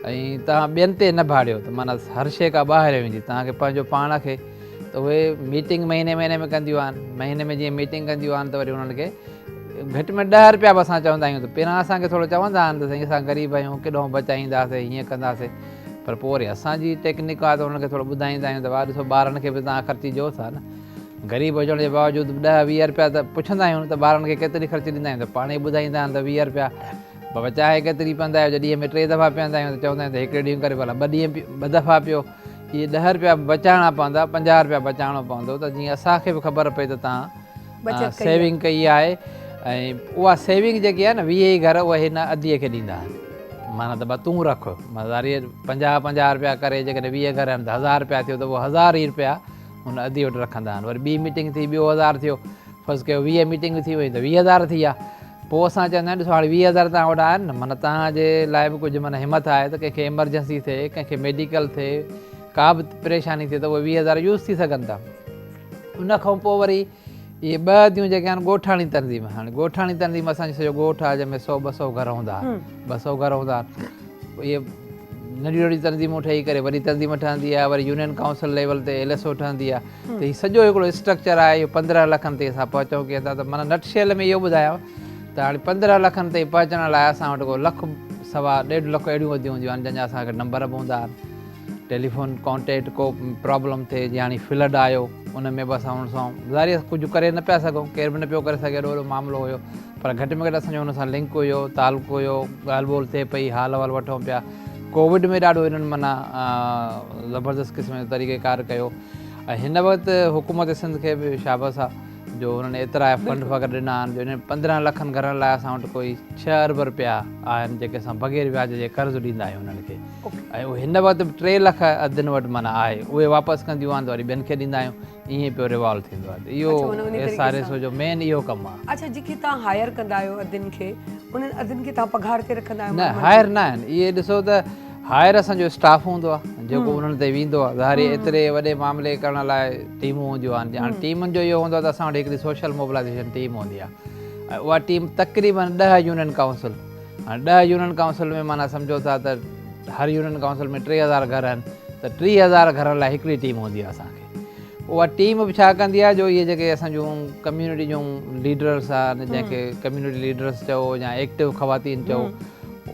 ऐं तव्हां ॿियनि ते न भाड़ियो त माना हर शइ खां ॿाहिरि वेंदी तव्हांखे पंहिंजो पाण खे, त उहे मीटिंग महीने में कंदियूं आहिनि, महीने में जीअं मीटिंग कंदियूं आहिनि त वरी उन्हनि खे घटि में 10 रुपया बि असां चवंदा आहियूं, त पहिरां असांखे थोरो चवंदा आहिनि त साईं असां ग़रीब आहियूं केॾो बचाईंदासीं हीअं कंदासीं, पर पोइ वरी असांजी टेक्निक आहे त हुनखे थोरो ॿुधाईंदा आहियूं त भाउ ॾिसो ॿारनि खे बि तव्हां ख़र्ची ॾियो था न, ग़रीब हुजण जे बावजूदि 10-20 रुपया त पुछंदा आहियूं, त ॿारनि खे केतिरी ख़र्च ॾींदा आहियूं त पाण ई ॿुधाईंदा आहिनि त 20 रुपया बाबा चांहि केतिरी पीअंदा आहियो, ॾींहं में 3 दफ़ा पीअंदा आहियूं त चवंदा आहियूं त हिकिड़े ॾींहुं करे भला 2 दफ़ा पियो, इहे 10 रुपया बचाइणा पवंदा, 50 रुपया बचाइणो पवंदो, त जीअं असांखे बि ख़बर पए त तव्हां सेविंग कई आहे, ऐं उहा सेविंग जेकी आहे न 20 घर उहा हिन अदीअ खे ॾींदा आहिनि, माना त तूं रख, माना 50-50 रुपया करे जेकॾहिं 20 घर आहिनि त 1000 रुपया थियो, त उहो 1000 ई रुपया हुन अदी वटि रखंदा आहिनि, वरी ॿी मीटिंग थी ॿियो 1000 थियो, फ़र्ज़ु कयो 20 मीटिंग थी वई त 20,000 थी विया, पोइ असां चवंदा आहियूं ॾिसो हाणे 20,000 तव्हां वटि आहिनि न, माना तव्हांजे लाइ बि कुझु माना हिमत आहे त कंहिंखे एमरजेंसी थिए, कंहिंखे मेडिकल थिए, का बि परेशानी थिए त उहे 20,000 यूज़ थी सघनि था। उन खां पोइ वरी इहे 2 ॾींहं जेके आहिनि ॻोठाणी तंज़ीम, हाणे ॻोठाणी तंज़ीम असांजो सॼो ॻोठ आहे जंहिंमें 100-200 घर हूंदा, 200 घर हूंदा, इहे नंढियूं नंढियूं तंज़ीमूं ठही करे वरी तंज़ीम ठहंदी आहे, वरी यूनियन काउंसिल लेवल ते LSO ठहंदी आहे, त हीउ सॼो हिकिड़ो स्ट्रक्चर आहे, इहो 15 लखनि ते असां पहुचूं कीअं था, त माना नटशेल में इहो ॿुधायांव त हाणे 15 लखनि ते पहुचण लाइ असां वटि को 1.5 लख अहिड़ियूं वधियूं हूंदियूं आहिनि जंहिंजा असांखे नंबर बि हूंदा आहिनि, टेलीफोन कॉन्टेक्ट को प्रॉब्लम थिए, जीअं हाणे फ्लड आयो उन में बि असां हुन सां ज़ाहिर कुझु करे न पिया सघूं, केर बि न पियो करे सघे, एॾो वॾो मामिलो हुयो, पर घटि में घटि असांजो हुन सां लिंक हुयो, तालुको हुयो, ॻाल्हि ॿोल थिए पई, हाल वाल वठूं पिया। कोविड में ॾाढो हिननि माना ज़बरदस्त क़िस्म जो तरीक़ेकार कयो, ऐं हिन वक़्तु हुकूमत सिंध खे बि शाबाश आहे जो हुननि एतिरा फंड वग़ैरह ॾिना आहिनि, जो हिन 15 लखनि घरनि लाइ असां वटि कोई 6 अरब रुपया आहिनि जेके असां बग़ैर व्याज जे कर्ज़ु ॾींदा आहियूं हुननि खे, ऐं उहे हिन वक़्तु 3 लख अदिन वटि माना आहे, उहे वापसि कंदियूं आहिनि त वरी ॿियनि खे ॾींदा आहियूं, ईअं पियो रिवॉल्व थींदो आहे, इहो SRSO जो मेन इहो कमु आहे। अच्छा, जेके तव्हां हायर कंदा आहियो अदिन खे, उन्हनि अदिन खे तव्हां पघार ते रखंदा आहियो? न, हायर न आहिनि इहे, ॾिसो त हायर असांजो स्टाफ हूंदो आहे जेको उन्हनि ते वेंदो आहे, ज़ाहिर एतिरे वॾे मामले करण लाइ टीमूं हूंदियूं आहिनि, हाणे टीमुनि जो इहो हूंदो आहे त असां वटि हिकिड़ी सोशल मोबिलाइज़ेशन टीम हूंदी आहे, ऐं उहा टीम तक़रीबन 10 यूनियन काउंसिल, हाणे 10 यूनियन काउंसिल में माना सम्झो था त हर यूनियन काउंसिल में 3000 घर आहिनि, त 3000 घरनि लाइ हिकिड़ी टीम हूंदी आहे असांखे। उहा टीम बि छा कंदी आहे, जो इहे जेके असांजूं कम्यूनिटी जूं लीडर्स आहिनि, जंहिंखे कम्यूनिटी लीडर्स चओ या एक्टिव ख़वातीन चओ,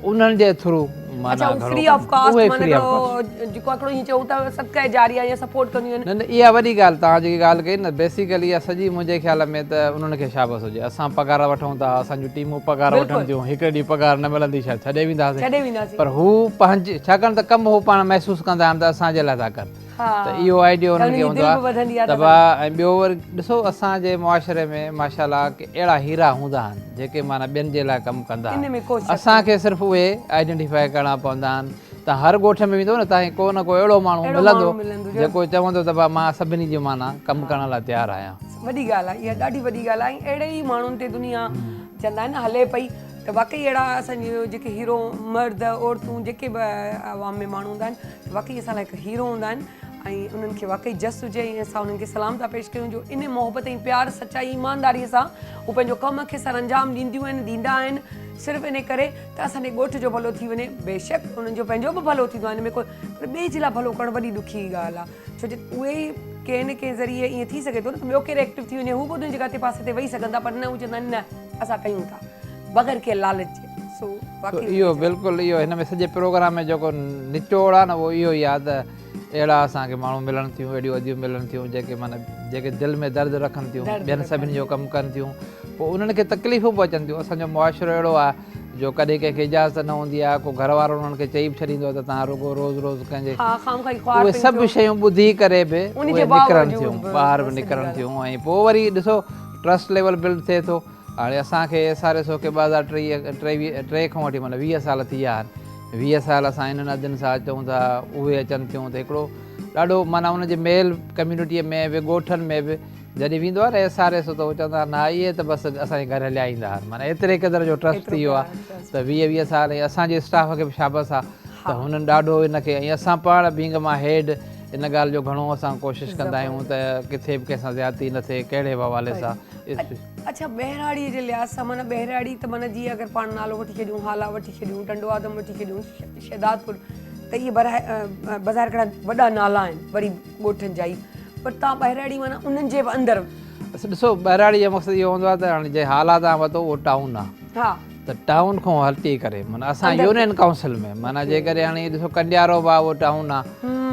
उन्हनि जे थ्रू माना फ्री ऑफ कॉस्ट, माना जेको हिकिड़ो हीअं चऊं था सदका जारिया या सपोर्ट कंदियूं आहिनि। न, इहा वॾी ॻाल्हि तव्हां जेकी ॻाल्हि कई न, बेसिकली इहा सॼी मुंहिंजे ख़्याल में त उन्हनि खे शाबाश हुजे, असां पघार वठूं था, असांजूं टीमूं पघार वठनि थियूं, हिकु ॾींहुं पघार न मिलंदी शायदि छॾे वेंदासीं, पर हू पंहिंजे छाकाणि त कमु हू पाण महसूसु कंदा आहिनि त असांजे लाइ था कनि, त इहो आइडियो हुननि खे हूंदो आहे त भाउ। ऐं ॿियो वरी ॾिसो असांजे मुआशरे में माशाल्लाह अहिड़ा हीरा हूंदा आहिनि जेके माना ॿियनि जे लाइ कमु कंदा आहिनि, असांखे सिर्फ़ु उहे आइडेंटिफाई करणा पवंदा आहिनि, त हर ॻोठ में वेंदो न तव्हांखे को न को अहिड़ो माण्हू अहिड़ो मिलंदो माण्हू मिलंदो जेको चवंदो त मां सभिनी जी माना कमु करण लाइ तयारु आहियां। वॾी ॻाल्हि आहे, इहा ॾाढी वॾी ॻाल्हि आहे। अहिड़े ई माण्हुनि ते दुनिया चवंदा आहिनि न हले पई, त वाकई अहिड़ा असांजे जेके हीरो मर्द औरतूं जेके बि आवाम में माण्हू हूंदा आहिनि त वाकई असां लाइ हिकु हीरो हूंदा आहिनि ऐं उन्हनि खे वाकई जस हुजे ऐं असां उन्हनि खे सलाम था पेश कयूं जो इन मोहबत ऐं प्यार सचाई ईमानदारीअ सां उहे पंहिंजो कम खे सर अंजाम ॾींदियूं आहिनि, ॾींदा आहिनि सिर्फ़ु इन करे त असांजे ॻोठ जो भलो थी वञे। बेशक उन्हनि जो पंहिंजो बि भलो थींदो आहे, हिन में कोई, पर ॿिए जे लाइ भलो करणु वॾी ॾुखी ॻाल्हि आहे। छो जो उहे ई कंहिं न कंहिं ज़रिए ईअं थी सघे थो न ॿियो केरु एक्टिव थी वञे, हू बि उन जॻह ते पासे ते वेही सघंदा, पर न हू चवंदा आहिनि न असां कयूं था बग़ैर के लालच जे। सो इहो बिल्कुलु इहो हिन में सॼे प्रोग्राम में जेको निचोड़ आहे न उहो इहो ई आहे त अहिड़ा असांखे माण्हू मिलनि थियूं, अहिड़ियूं अदियूं मिलनि थियूं जेके माना जेके दिलि में दर्द रखनि थियूं, ॿियनि सभिनी जो कमु कनि थियूं। पोइ उन्हनि खे तकलीफ़ूं बि अचनि थियूं। असांजो मुआशिरो अहिड़ो आहे जो कॾहिं कंहिंखे इजाज़त न हूंदी आहे, को घर वारो उन्हनि खे चई बि छॾींदो आहे त तव्हां रुगो रोज़ु रोज़ु कंहिंजे उहे सभु शयूं ॿुधी करे बि उहे निकिरनि थियूं, ॿाहिरि बि निकिरनि थियूं। ऐं पोइ वरी ॾिसो ट्रस्ट लेवल बिल्ड थिए थो। हाणे असांखे SRSO खे 2023 खां वठी माना 20 साल थी विया आहिनि। 20 साल असां इन्हनि अदियुनि सां अचूं था, उहे अचनि थियूं त हिकिड़ो ॾाढो माना उनजे मेल कम्यूनिटीअ में बि ॻोठनि में बि जॾहिं वेंदो आहे न SRSO त उहे चवंदा आहिनि हा इहे त बसि असांजे घर हलिया ईंदा आहिनि। माना एतिरे क़दुरु जो ट्रस्ट थी वियो आहे त 20 साल ऐं असांजे स्टाफ खे बि शाबस आहे त हुननि ॾाढो हिनखे, ऐं असां पाण बींग मां हेड इन ॻाल्हि जो घणो असां कोशिशि कंदा आहियूं त किथे बि कंहिंसां ज़्यादती न थिए, कहिड़े बि हवाले सां। अच्छा, बहिराड़ीअ जे लिहाज़ सां माना बहिराड़ी त माना जीअं अगरि पाण नालो वठी छॾियूं, हाला वठी छॾियूं, टंडो आदम वठी छॾियूं, शहदादपुर, त इहे बाज़ारि हिकिड़ा वॾा नाला आहिनि वरी ॻोठनि जा ई, पर तव्हां बहिराड़ी माना उन्हनि जे बि अंदरि ॾिसो बहिराड़ी जो मक़सदु इहो हूंदो आहे त हाणे जे हाला तव्हां वरितो उहो टाउन आहे, हा त टाउन खां हटी करे माना असां यूनियन काउंसिल में माना जेकॾहिं हाणे ॾिसो कंडियारो बि आहे उहो टाउन आहे,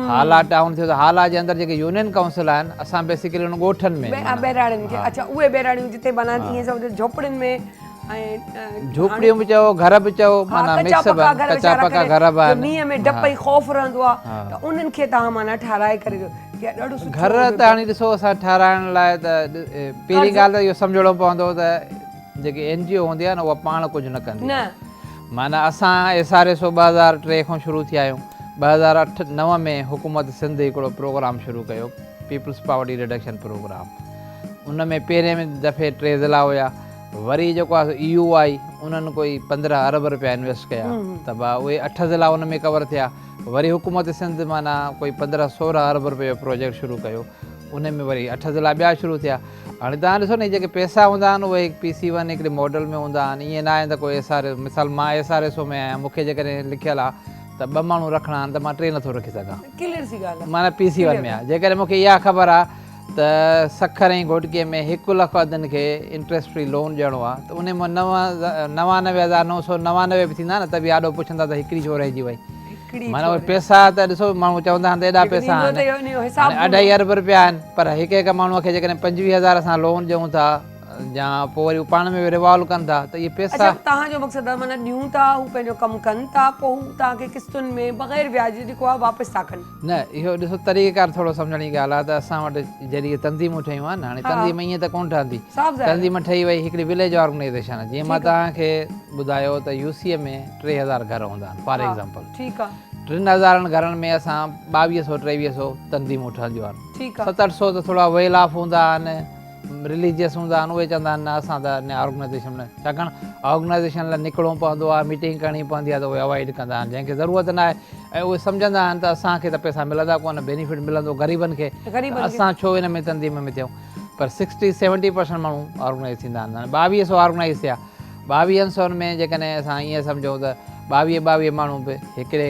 हाला टाउन थियो त हाला जे अंदरि जेके यूनियन काउंसिल आहिनि असां बेसिकली उन ॻोठनि में बहिराड़ियुनि खे, अच्छा उहे बहिराड़ियूं जिते माना ईअं सम्झो झोपड़ियुनि में ऐं झोपड़ियूं बि चओ, घर बि चओ, माना मिक्स कचा पका घर बि आहिनि, मींहं में डप ऐं ख़ौफ़ रहंदो आहे त उन्हनि खे तव्हां माना ठाराए करे ॾाढो सुठो घर त हाणे ॾिसो असां ठाराइण लाइ त पहिरीं ॻाल्हि त इहो सम्झणो पवंदो त जेकी NGO हूंदी आहे न उहा पाण कुझु न कंदी न। माना असां SRSO 2003 खां शुरू थिया आहियूं। 2008-9 में हुकूमत सिंध हिकिड़ो प्रोग्राम शुरू कयो, पीपल्स पॉवर्टी रिडक्शन प्रोग्राम। उन में पहिरें दफ़े 3 ज़िला हुया, वरी जेको आहे EU आई, उन्हनि कोई 15 अरब रुपया इन्वेस्ट कया त उहे 8 ज़िला उन में कवर थिया। वरी हुकूमत सिंध माना कोई 15-16 अरब रुपए जो प्रोजेक्ट शुरू कयो, उन में वरी 8 ज़िला ॿिया शुरू थिया। हाणे तव्हां ॾिसो न जेके पैसा हूंदा आहिनि उहे PC1 हिकिड़े मॉडल में हूंदा आहिनि, ईअं न आहे त कोई SRSO, मिसाल मां SRSO में आहियां, मूंखे जेकॾहिं लिखियलु आहे त 2 माण्हू रखणा आहिनि त मां 3 नथो रखी सघां, क्लियर सी ॻाल्हि आहे। माना PC1 में आहे। जेकॾहिं मूंखे इहा ख़बर आहे त सखर ऐं घोटकीअ में 1 लख अदनि खे इंट्रस्ट फ्री लोन ॾियणो आहे त उन मां 99,999 बि थींदा न त बि आॾो पुछंदा त हिकिड़ी छो रहिजी वई। माना उहे पैसा त ॾिसो माण्हू चवंदा आहिनि त एॾा पैसा आहिनि, 2.5 अरब रुपया आहिनि, पर हिकु माण्हूअ खे जेकॾहिं 25,000 असां लोन ॾियूं था या पोइ वरी पाण में रिवॉल्व कनि था त इहे पैसा। तव्हांजो मक़सदु आहे माना ॾियूं था, हू पंहिंजो कमु कनि था, पोइ हू तव्हांखे किस्तुनि में बग़ैर व्याज जेको आहे वापसि था कनि। न इहो ॾिसो तरीक़ेकार थोरो सम्झण जी ॻाल्हि आहे त असां वटि जॾहिं तंज़ीमूं ठहियूं आहिनि, हाणे तंज़ीम ईअं त कोन ठहंदी, तंज़ीम ठही वई हिकिड़ी विलेज ऑर्गेनाइज़ेशन। जीअं मां तव्हांखे ॿुधायो त UC में 3000 घर हूंदा आहिनि फॉर एग्ज़ाम्पल, ठीकु आहे, 3000 घरनि में असां 2200-2300 तंज़ीमूं ठहंदियूं आहिनि, ठीकु आहे, 700-800 त थोरा वेल ऑफ हूंदा आहिनि, रिलीजियस हूंदा आहिनि, उहे चवंदा आहिनि न असां त न ऑर्गेनाइज़ेशन में, छाकाणि ऑर्गेनाइज़ेशन लाइ निकिरणो पवंदो आहे, मीटिंग करणी पवंदी आहे त उहे अवॉइड कंदा आहिनि, जंहिंखे ज़रूरत न आहे ऐं उहे सम्झंदा आहिनि त असांखे त पैसा मिलंदा कोन, बेनिफिट मिलंदो ग़रीबनि खे, असां छो हिन में तंज़ीम में थियूं। पर 60-70% माण्हू ऑर्गेनाइज़ थींदा आहिनि। 2200 ऑर्गेनाइज़ थिया, 2200 में जेकॾहिं असां ईअं सम्झूं त 22 माण्हू बि हिकिड़े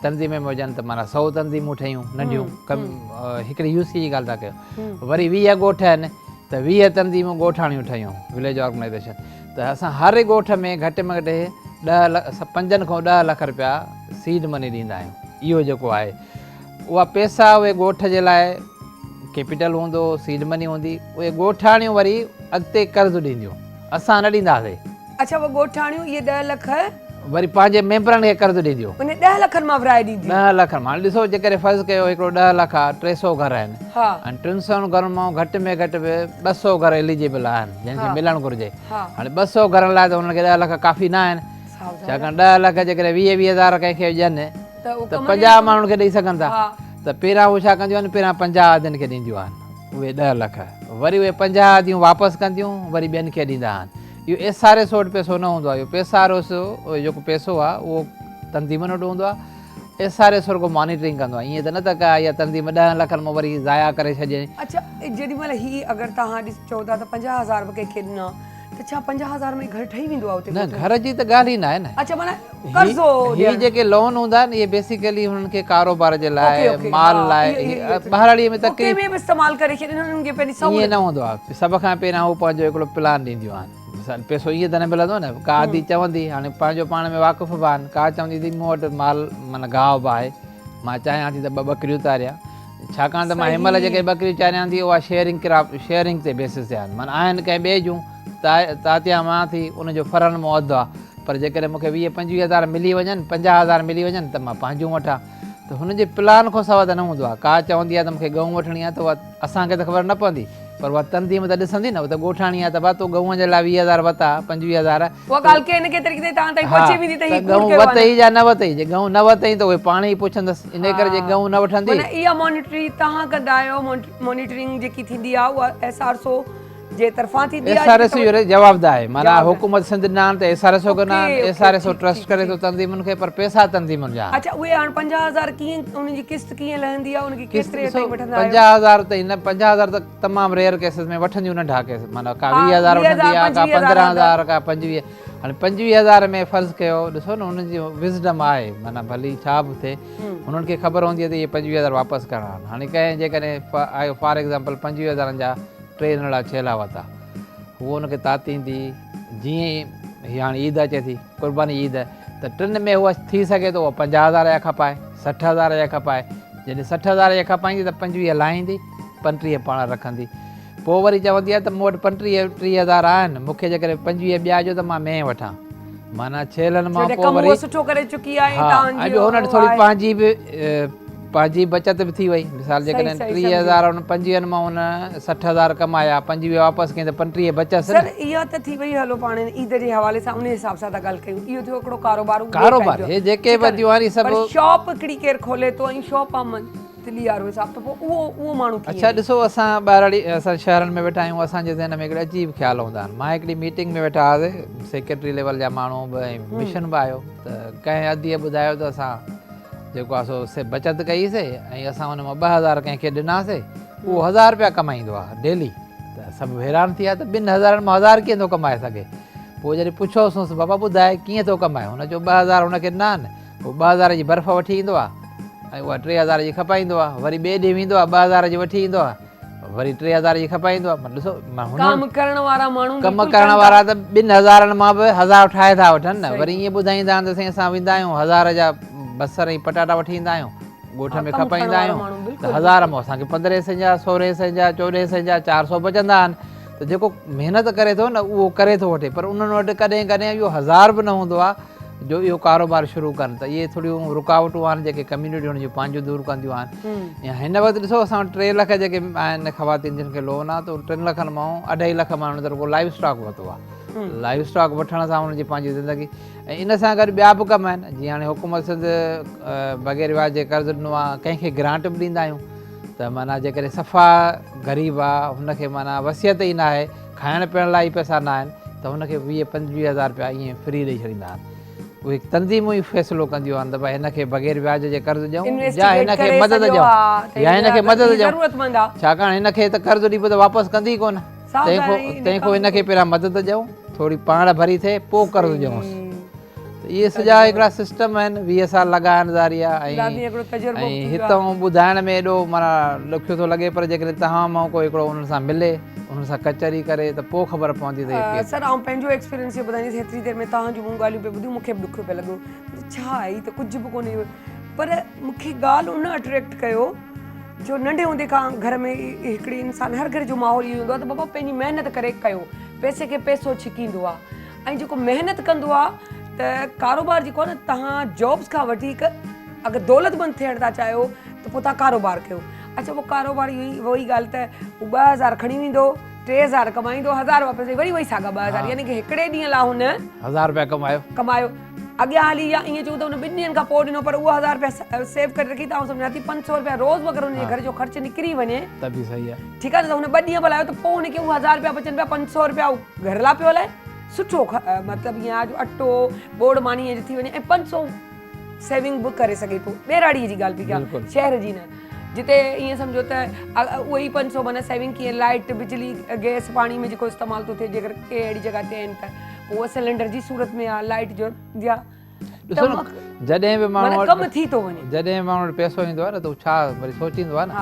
तंज़ीम में हुजनि त माना 100 तंज़ीमूं ठहियूं नंढियूं, हिकिड़ी UC जी ॻाल्हि था कयो। वरी 20 ॻोठ आहिनि त 20 तंज़ीमूं ॻोठाणियूं ठहियूं विलेज ऑर्गेनाइज़ेशन, त असां हर ॻोठ में घटि में घटि 5 खां 10 लख रुपया सीड मनी ॾींदा आहियूं। इहो जेको आहे उहा पैसा उहे ॻोठ जे लाइ कैपिटल हूंदो, सीड मनी हूंदी, उहे ॻोठाणियूं वरी अॻिते कर्ज़ु ॾींदियूं, असां न ॾींदासीं। अच्छा, उहे ॻोठाणियूं इहे 10 लख वरी पंहिंजे मेंबरनि खे कर्ज़ु ॾींदियूं, उन 10 लखनि मां विराए ॾींदियूं। 10 लख मां ॾिसो जेकॾहिं फर्ज़ु कयो हिकिड़ो 10 लख आहे, 300 घर आहिनि, ऐं 300 घरनि मां घटि में घटि बि 200 घर एलिजिबल आहिनि जंहिंखे मिलणु घुरिजे। हाणे 200 घरनि लाइ त हुनखे 10 लख काफ़ी न आहिनि, छाकाणि 10 लख जेकॾहिं 20-20 हज़ार कंहिंखे ॾियनि त 50 माण्हुनि खे ॾेई सघनि था। त पहिरां उहे छा कंदियूं आहिनि, पहिरां 50 आदमियुनि खे ॾींदियूं आहिनि, उहे 10 लख, वरी उहे 50 आदियूं वापसि कंदियूं, वरी ॿियनि खे ॾींदा आहिनि। इहो SRS वटि पैसो न हूंदो आहे, इहो SRS जेको पैसो आहे उहो तंज़ीमुनि वटि हूंदो आहे। SRS रुगो मॉनिटरिंग कंदो आहे, ईअं त न त का इहा तंज़ीम 10 लखनि मां वरी ज़ाया करे छॾे। अच्छा, जेॾी महिल ही अगरि तव्हां चओ था त 50,000 कंहिंखे ॾिना त छा 50,000 में घर ठही वेंदो आहे उते? न, घर जी त ॻाल्हि ई न आहे न। अच्छा, माना कर्ज़ो ही जेके लोन हूंदा आहिनि इहे बेसिकली हुननि खे कारोबार जे लाइ, माल लाइ, बहराड़ीअ में त में इस्तेमालु करे छॾींदा आहिनि, उन्हनि खे पंहिंजी ईअं न हूंदो आहे। सभ खां पहिरियां उहो पंहिंजो हिकिड़ो प्लान ॾींदियूं आहिनि। मिसाल पैसो ईअं त न मिलंदो न, का आदि चवंदी, हाणे पंहिंजो पाण में वाक़ुफ़ बि आहिनि, का चवंदी थी मूं वटि माल माना गाहु बि आहे, मां चाहियां थी त 2 ॿकरियूं तारियां, छाकाणि त मां हिन महिल जेके ॿकरियूं चारियां थी उहा शेयरिंग ते बेसिस ते आहिनि, माना आहिनि कंहिं ॿिए जूं, तातिया मां थी, उनजो फरन मूं अधु आहे। पर जेकॾहिं मूंखे 20-25,000 मिली वञनि, 50,000 मिली वञनि त मां पंहिंजूं वठां। त हुनजे प्लान खां सवाइ त न हूंदो आहे। का चवंदी आहे त मूंखे गऊं वठणी आहे, त उहा असांखे त ख़बर न पवंदी, पर उहा तंज़ीम त ॾिसंदी न, उहा त ॻोठाणी आहे, त बा तूं गऊं जे लाइ 20,000 वरिता, 25,000, उहा ॻाल्हि के हिन के तरीक़े तव्हां ताईं पहुची वेंदी त गऊं वरितई या न वरितई। जे गऊं न वरितई त उहे पाण ई पुछंदसि, इन करे जे गऊं न वठंदी। माना इहा मॉनिटरिंग तव्हां कंदा आहियो, मॉनिटरिंग जेकी थींदी आहे उहा SRO जे तरफ़ां थींदी आहे? SRS जो जवाबदार आहे, माना हुकूमत सिंध न आहिनि त SRS कंदा आहिनि, SRS ट्रस्ट करे थो तंज़ीमुनि खे, पर पैसा तंज़ीमुनि जा। अच्छा, उहे हाणे 50,000 कीअं उनजी किस्त कीअं लहंदी आहे, उनखे केतिरे ताईं वठंदा आहियो? 50,000 ताईं न, 50,000 त तमामु रेयर केसिस में वठंदियूं नंढा केस, माना का 20,000 वठंदी आहे, का 15,000, का 25। हाणे 25,000 में फ़र्ज़ु कयो, ॾिसो न हुनजी विज़डम आहे, माना भली छा बि थिए, हुननि खे ख़बर हूंदी आहे त इहे 25,000 वापसि करणा आहिनि। हाणे कंहिं जेकॾहिं आयो फॉर एग्ज़ाम्पल 25,000 जा 3 नड़ा छेला वरिता, उहो हुनखे तातींदी, जीअं ई हाणे ईद अचे थी, क़ुर्बानी ईद, त 3 में उहा थी सघे थो उहा 50,000 जा खपाए, 60,000 जा खपाए। जॾहिं 60,000 जा खपाईंदी त 25 लाहींदी, 35 पाण रखंदी। पोइ वरी चवंदी आहे त मूं वटि 35-30,000 आहिनि, मूंखे जेकॾहिं 25 ॿिया जो त मां में वठां, माना छेलनि मां पोइ वरी सुठो करे चुकी आहे। हुन वटि थोरी पंहिंजी बचत बि थी वई। मिसाल जेकॾहिं 30,000 हुन 25 मां हुन 60,000 कमाया, 25 वापसि कयईं त 35 बचसि। सर, इहा त थी वई, हलो पाण ईद जे हवाले सां उन हिसाब सां था ॻाल्हि कयूं, इहो थियो हिकिड़ो कारोबार हे जेके वधियूं आहिनि सभु। शॉप हिकिड़ी केरु खोले थो ऐं शॉप आहे मंथली वारो हिसाब, त पोइ उहो माण्हू अच्छा ॾिसो, असां ॿाहिराड़ी असां शहरनि में वेठा आहियूं, असांजे ज़हन में हिकिड़े अजीब ख़्याल हूंदा आहिनि। मां हिकिड़ी मीटिंग में वेठा हुआसीं, सेक्रेटरी लेवल जा माण्हू बि ऐं मिशन बि आयो, त कंहिं अदीअ ॿुधायो त असां जेको आहे सो बचति कईसीं ऐं असां हुन मां 2,000 कंहिंखे ॾिनासीं, उहो 1,000 रुपया कमाईंदो आहे डेली। त सभु हैरान थी विया त 2,000 मां 1,000 कीअं थो कमाए सघे। पोइ जॾहिं पुछियोसीं, बाबा ॿुधाए कीअं थो कमाए, हुन चयो 2,000 हुनखे ॾिना आहिनि, पोइ 2,000 जी बर्फ़ वठी ईंदो आहे ऐं उहा 3,000 जी खपाईंदो आहे, वरी ॿिए ॾींहुं वेंदो आहे 2,000 जी वठी ईंदो आहे, वरी 3,000 जी खपाईंदो आहे। ॾिसो, कमु करण वारा माण्हू त 2,000 मां बि 1,000 ठाहे था वठनि न। वरी ईअं ॿुधाईंदा आहिनि त साईं असां वेंदा आहियूं 1,000 जा बसर ऐं पटाटा वठी ईंदा आहियूं, ॻोठ में खपाईंदा आहियूं, त 1,000 मां असांखे 1500 जा, 1600 जा, 1400 जा, 400 बचंदा आहिनि। त जेको महिनत करे थो न उहो करे थो वठे, पर उन्हनि वटि कॾहिं कॾहिं इहो 1,000 बि न हूंदो आहे जो इहो कारोबार शुरू कनि। त इहे थोरियूं रुकावटूं आहिनि जेके कम्यूनिटी हुनजूं पंहिंजूं दूरि कंदियूं आहिनि। या हिन वक़्तु ॾिसो, असां वटि 3 लख जेके आहिनि ख़वातीन जिन खे लोन आहे, त 3 लखनि मां 2.5 लख माण्हुनि त रुगो लाइव स्टॉक वरितो आहे। लाइव स्टॉक वठण सां हुनजी पंहिंजी ज़िंदगी ऐं इन सां गॾु ॿिया बि कम आहिनि। जीअं हाणे हुकूमत सिंध बग़ैर व्याज जे कर्ज़ु ॾिनो आहे, कंहिंखे ग्रांट बि ॾींदा आहियूं, त माना जेकॾहिं सफ़ा ग़रीब आहे, हुनखे माना वसियत ई न आहे, खाइण पीअण लाइ पैसा न आहिनि, त हुनखे 20-25,000 रुपया ईअं फ्री ॾेई छॾींदा आहिनि। उहे तंज़ीमूं ई फ़ैसिलो कंदियूं आहिनि त भई हिनखे बग़ैर व्याज जे कर्ज़ु ॾियूं या हिनखे मदद ॾियूं या हिनखे मदद ॾियूं, छाकाणि हिनखे त कर्ज़ु ॾिबो त वापसि कंदी कोन, तंहिंखां हिनखे पहिरियां मदद ॾियूं, थोरी पाण भरी थिए पोइ कर्ज़ु ॾियूंसि। त इहे सॼा हिकिड़ा सिस्टम आहिनि, 20 साल लॻा आहिनि ज़ारिया। ऐं हितां ॿुधाइण में एॾो माना ॾुखियो थो लॻे, पर जेकॾहिं तव्हां मां कोई हिकिड़ो उन्हनि सां मिले, उन्हनि सां कचहरी करे, त पोइ ख़बर पवंदी त सर, आउं पंहिंजो एक्सपीरियंस इहो ॿुधाईंदसि। हेतिरी देरि में तव्हां जूं ॻाल्हियूं पिया ॿुधियूं, मूंखे बि ॾुखियो पियो लॻो, छा आहे त कुझु बि कोन्हे। पर मूंखे ॻाल्हि उन अट्रैक्ट कयो जो नंढे हूंदे खां घर में हिकिड़ी इंसान, हर घर जो माहौल इहो हूंदो आहे त बाबा पंहिंजी महिनत करे कयो, पैसे खे पैसो छिकींदो आहे। ऐं जेको महिनत कंदो आहे त कारोबार जेको आहे न, तव्हां जॉब्स खां वधीक अगरि दौलतमंद थियण था चाहियो त पोइ तव्हां कारोबार कयो। अच्छा, पोइ कारोबार उहो ई ॻाल्हि त 2,000 खणी वेंदो, 3,000 कमाईंदो, 1,000 वापसि वरी वही साॻा 2,000, यानी कि हिकिड़े ॾींहं लाइ हुन 1,000 रुपया कमायो। अॻियां हली या ईअं चऊं त हुन 2 ॾींहंनि खां पोइ ॾिनो पर उहा 1000 रुपया सेव करे रखी त सम्झा थी 500 रुपया रोज़ अगरि हुनजे घर जो ख़र्चु निकिरी वञे त बि सही आहे। ठीकु आहे न, त हुन 2 ॾींहं भलायो त पोइ हुनखे उहा 1000 रुपया बचनि पिया, 500 रुपया घर लाइ पियो हलाए, सुठो मतिलबु ईअं आहे जो अटो बोड़ मानी ईअं थी वञे ऐं 500 सेविंग बि करे सघे थो। ॿेराड़ीअ जी ॻाल्हि पई कयां, शहर जी न, जिते ईअं सम्झो त उहे ई 500 माना सेविंग कीअं लाइट बिजली गैस पाणी में जेको इस्तेमालु थो थिए, जेकर के अहिड़ी जॻह ते आहिनि त उहा सिलेंडर जी सूरत में आहे, लाइट जो या ॾिसो न, जॾहिं बि माण्हू माना कमु थी थो वञे, जॾहिं माण्हू वटि पैसो ईंदो आहे न त हू छा वरी सोचींदो आहे न,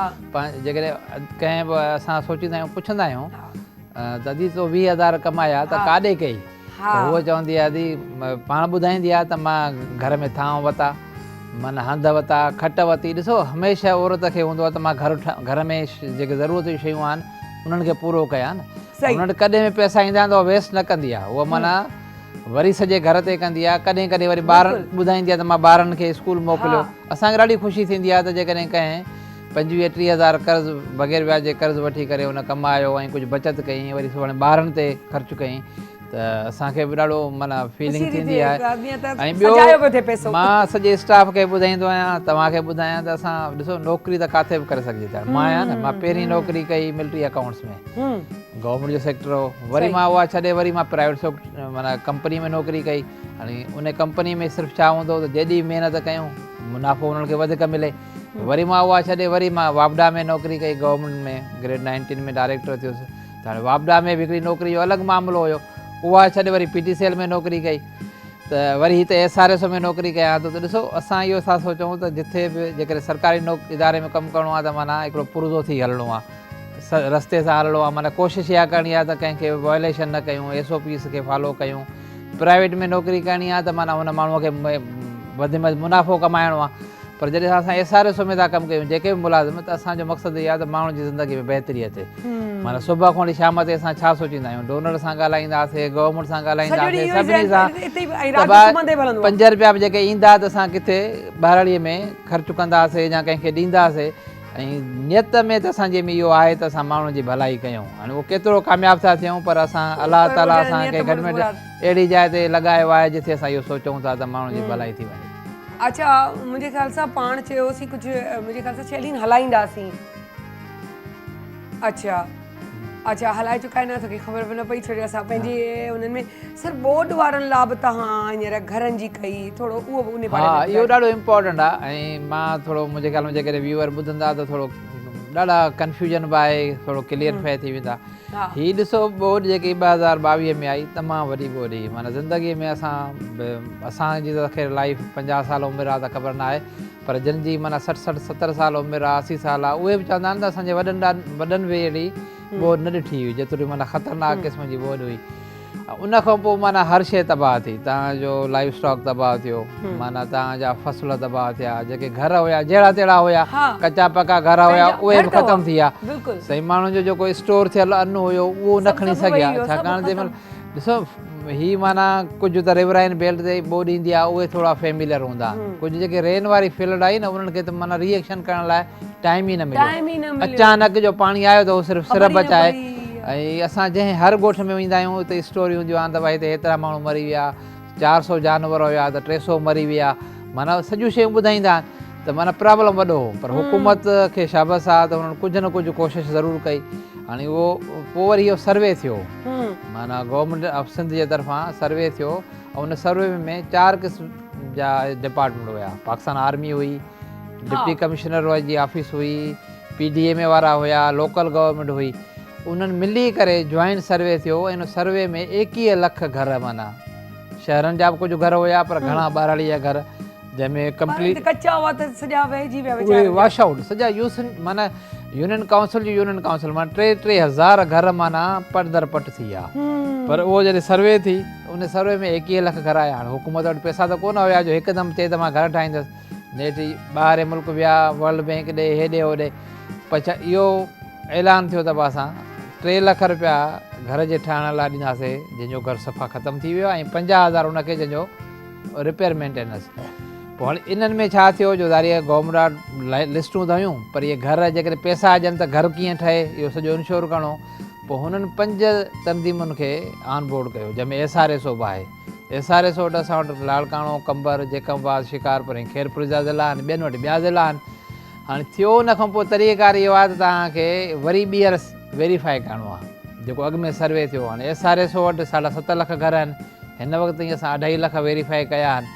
जेकॾहिं कंहिं बि असां सोचींदा आहियूं पुछंदा आहियूं दादी तो 20,000 कमाया त काॾे कई, त उहा चवंदी आहे दी पाण ॿुधाईंदी आहे त मां घर में थांव वरिता, माना हंध वरिता, खट वरिती। ॾिसो हमेशह औरत खे हूंदो आहे त मां घर में जेके ज़रूरत जूं शयूं आहिनि उन्हनि खे पूरो कयां न, उन्हनि कॾहिं बि पैसा ईंदा आहिनि त उहा वेस्ट न कंदी आहे, उहा माना वरी सॼे घर ते कंदी आहे, कॾहिं कॾहिं वरी ॿारनि ॿुधाईंदी आहे त मां ॿारनि खे स्कूल मोकिलियो। असांखे ॾाढी ख़ुशी थींदी आहे त जेकॾहिं कंहिं 25-30 हज़ार कर्ज़ बग़ैर व्याज जे कर्ज़ वठी करे हुन कमायो ऐं कुझु बचति कई, वरी सुभाणे ॿारनि ते ख़र्चु कई, त असांखे बि ॾाढो माना फीलिंग थींदी आहे। ऐं ॿियो मां सॼे स्टाफ खे ॿुधाईंदो आहियां, तव्हांखे ॿुधायां त असां ॾिसो नौकिरी त किथे बि करे सघिजे था। मां आहियां न, मां पहिरीं नौकिरी कई मिलिट्री अकाउंट्स में, गवर्नमेंट जो सेक्टर हो, वरी मां उहा छॾे वरी मां प्राइवेट माना कंपनी में नौकिरी कई। हाणे उन कंपनी में सिर्फ़ु छा हूंदो त जेॾी महिनत कयूं मुनाफ़ो उन्हनि खे वधीक मिले, वरी मां उहा छॾे वरी मां वापडा में नौकिरी कई, गवर्नमेंट में ग्रेड 19 में डायरेक्टर थियुसि। त हाणे वापडा में बि हिकिड़ी नौकिरी जो अलॻि मामिलो हुयो, उहा छॾे वरी PTCL में नौकिरी कई, त वरी हिते SRSO में नौकिरी कयां थो। त ॾिसो असां इहो था सोचूं त जिथे बि जेकॾहिं सरकारी इदारे में कमु करिणो आहे त माना हिकिड़ो पुरज़ो थी हलणो आहे, रस्ते सां हलणो आहे, माना कोशिशि इहा करणी आहे त कंहिंखे वायोलेशन न कयूं, SOPs खे फॉलो कयूं। प्राइवेट में नौकिरी करणी आहे त माना हुन माण्हूअ खे वधि में वधि मुनाफ़ो कमाइणो आहे, पर जॾहिं असां SRSO में था कमु कयूं जेके बि मुलाज़िम, त असांजो मक़सदु इहो आहे त माण्हुनि जी ज़िंदगी में बहितरी अचे। माना सुबुह खां वठी शाम ते असां छा सोचींदा आहियूं, डोनर सां ॻाल्हाईंदासीं, गवर्नमेंट सां ॻाल्हाईंदासीं, सभिनी सां, 5 रुपया बि जेके ईंदा त असां किथे ॿारड़ीअ में ख़र्चु कंदासीं या कंहिंखे ॾींदासीं। ऐं नियत में त असांजे में इहो आहे त असां माण्हुनि जी भलाई कयूं। हाणे उहो केतिरो कामयाबु था थियूं, पर असां अलाह ताला असांखे घटि में घटि अहिड़ी जाइ ते लॻायो आहे जिथे असां इहो सोचूं था त माण्हुनि जी भलाई थी वञे। अच्छा, मुंहिंजे ख़्याल सां पाण चयोसीं कुझु, मुंहिंजे ख़्याल सां चैलीन हलाईंदासीं। अच्छा हलाए चुका आहिनि, तोखे ख़बर बि न पई, छो जो असां पंहिंजे उन्हनि में सर बोर्ड वारनि लाइ बि तव्हां हींअर घरनि जी कई, थोरो उहो बि उन बारे में। हा, इहो ॾाढो इम्पोर्टेंट आहे। ऐं मां थोरो मुंहिंजे ख़्याल में जेकॾहिं व्यूअर ॿुधंदा त थोरो ॾाढा कन्फ्यूजन बि आहे, थोरो क्लियर थी वेंदा। हीअ ॾिसो बोर्ड जेकी 2022 में आई, तमामु वॾी बोर्ड हुई, माना ज़िंदगीअ में असांजी त ख़ैर लाइफ 50 साल उमिरि आहे त ख़बर न आहे, पर जिन जी माना 60-70 साल उमिरि आहे, 80 साल आहे, उहे बि चवंदा आहिनि त असांजे वॾनि बि अहिड़ी बोर्ड न ॾिठी हुई, जेतिरी माना ख़तरनाक क़िस्म जी बोर्ड हुई। उन खां पोइ माना हर शइ तबाह थी, तव्हांजो लाइफ स्टॉक तबाह थियो, माना तव्हांजा फसल तबाह थिया, जेके घर हुया जहिड़ा तहिड़ा हुया, कचा पका घर हुया, उहे बि ख़तमु थी विया। सही माण्हुनि जो जेको स्टोर थियल अन्न हुयो उहो न खणी सघिया, छाकाणि तंहिं महिल ॾिसो ही माना कुझु त रिवराइन बेल्ट ते बोर्ड ईंदी आहे, उहे थोरा फेमिलियर हूंदा, कुझु जेके रेन वारी फील्ड आई न उन्हनि खे त माना रिएक्शन करण लाइ टाइम ई न मिलियो। अचानक जो पाणी आयो त उहो सिर्फ़ु सिरप अचाए। ऐं असां जंहिं हर ॻोठ में वेंदा आहियूं उते स्टोरियूं हूंदियूं आहिनि त भई हिते हेतिरा माण्हू मरी विया, 400 जानवर हुया त 300 मरी विया, माना सॼियूं शयूं ॿुधाईंदा आहिनि, त माना प्रॉब्लम वॾो हो। पर हुकूमत खे शाबस आहे त उन्हनि कुझु न कुझु कोशिशि ज़रूरु कई। हाणे उहो पोइ वरी इहो सर्वे थियो, माना गवर्नमेंट ऑफ सिंध जे तरफ़ां सर्वे थियो, ऐं उन सर्वे में 4 क़िस्म जा डिपार्टमेंट हुया, पाकिस्तान आर्मी हुई, डिप्टी कमिश्नर जी ऑफिस हुई, PDMA वारा हुया, लोकल गवर्नमेंट हुई, उन्हनि मिली करे जॉइंट सर्वे थियो। ऐं उन सर्वे में 21 लख घर, माना शहरनि जा बि कुझु घर हुया पर घणा ॿारड़ीअ घर, जंहिंमें कंप्लीट कच्चा हुआ त सॼा वहिजी विया, उहे वॉश आउट सॼा माना यूनियन काउंसिल माना 3-3 हज़ार घर माना पट दर पट थी विया। पर उहो जॾहिं सर्वे थी, उन सर्वे में 21 लख घर आया। हाणे हुकूमत वटि पैसा त कोन हुया जो हिकदमि चए त मां घर ठाहींदसि, नेठि ॿाहिरि मुल्क विया, वर्ल्ड बैंक ॾे, हेॾे होॾे, पर इहो ऐलान थियो त असां 3 लख रुपया घर जे ठाहिण लाइ ॾींदासीं, जंहिंजो घर सफ़ा ख़तमु थी वियो, ऐं 50,000 उनखे जंहिंजो रिपेयर मेंटेनेंस। पोइ हाणे इन्हनि में छा थियो जो ज़ारी गवर्नमेंट लिस्टूं त हुयूं, पर इहे घर जेकॾहिं पैसा अचनि त घर कीअं ठहे इहो सॼो इंश्योर करिणो। पोइ हुननि 5 तनज़ीमुनि खे ऑन बोर्ड कयो, जंहिंमें SRSO बि आहे, SRS वटि असां वटि लाड़काणो कंबर जेकमबाद शिकारपुर ऐं खेरपुर जा ज़िला आहिनि, ॿियनि वटि ॿिया ज़िला आहिनि। हाणे थियो उन खां पोइ तरीक़ेकार इहो आहे त तव्हांखे वरी ॿीहर वेरीफाई करिणो आहे जेको अॻु में सर्वे थियो। हाणे SRS वटि 7.5 लख घर आहिनि, हिन वक़्तु ताईं असां 2.5 लख वेरीफाई कया आहिनि।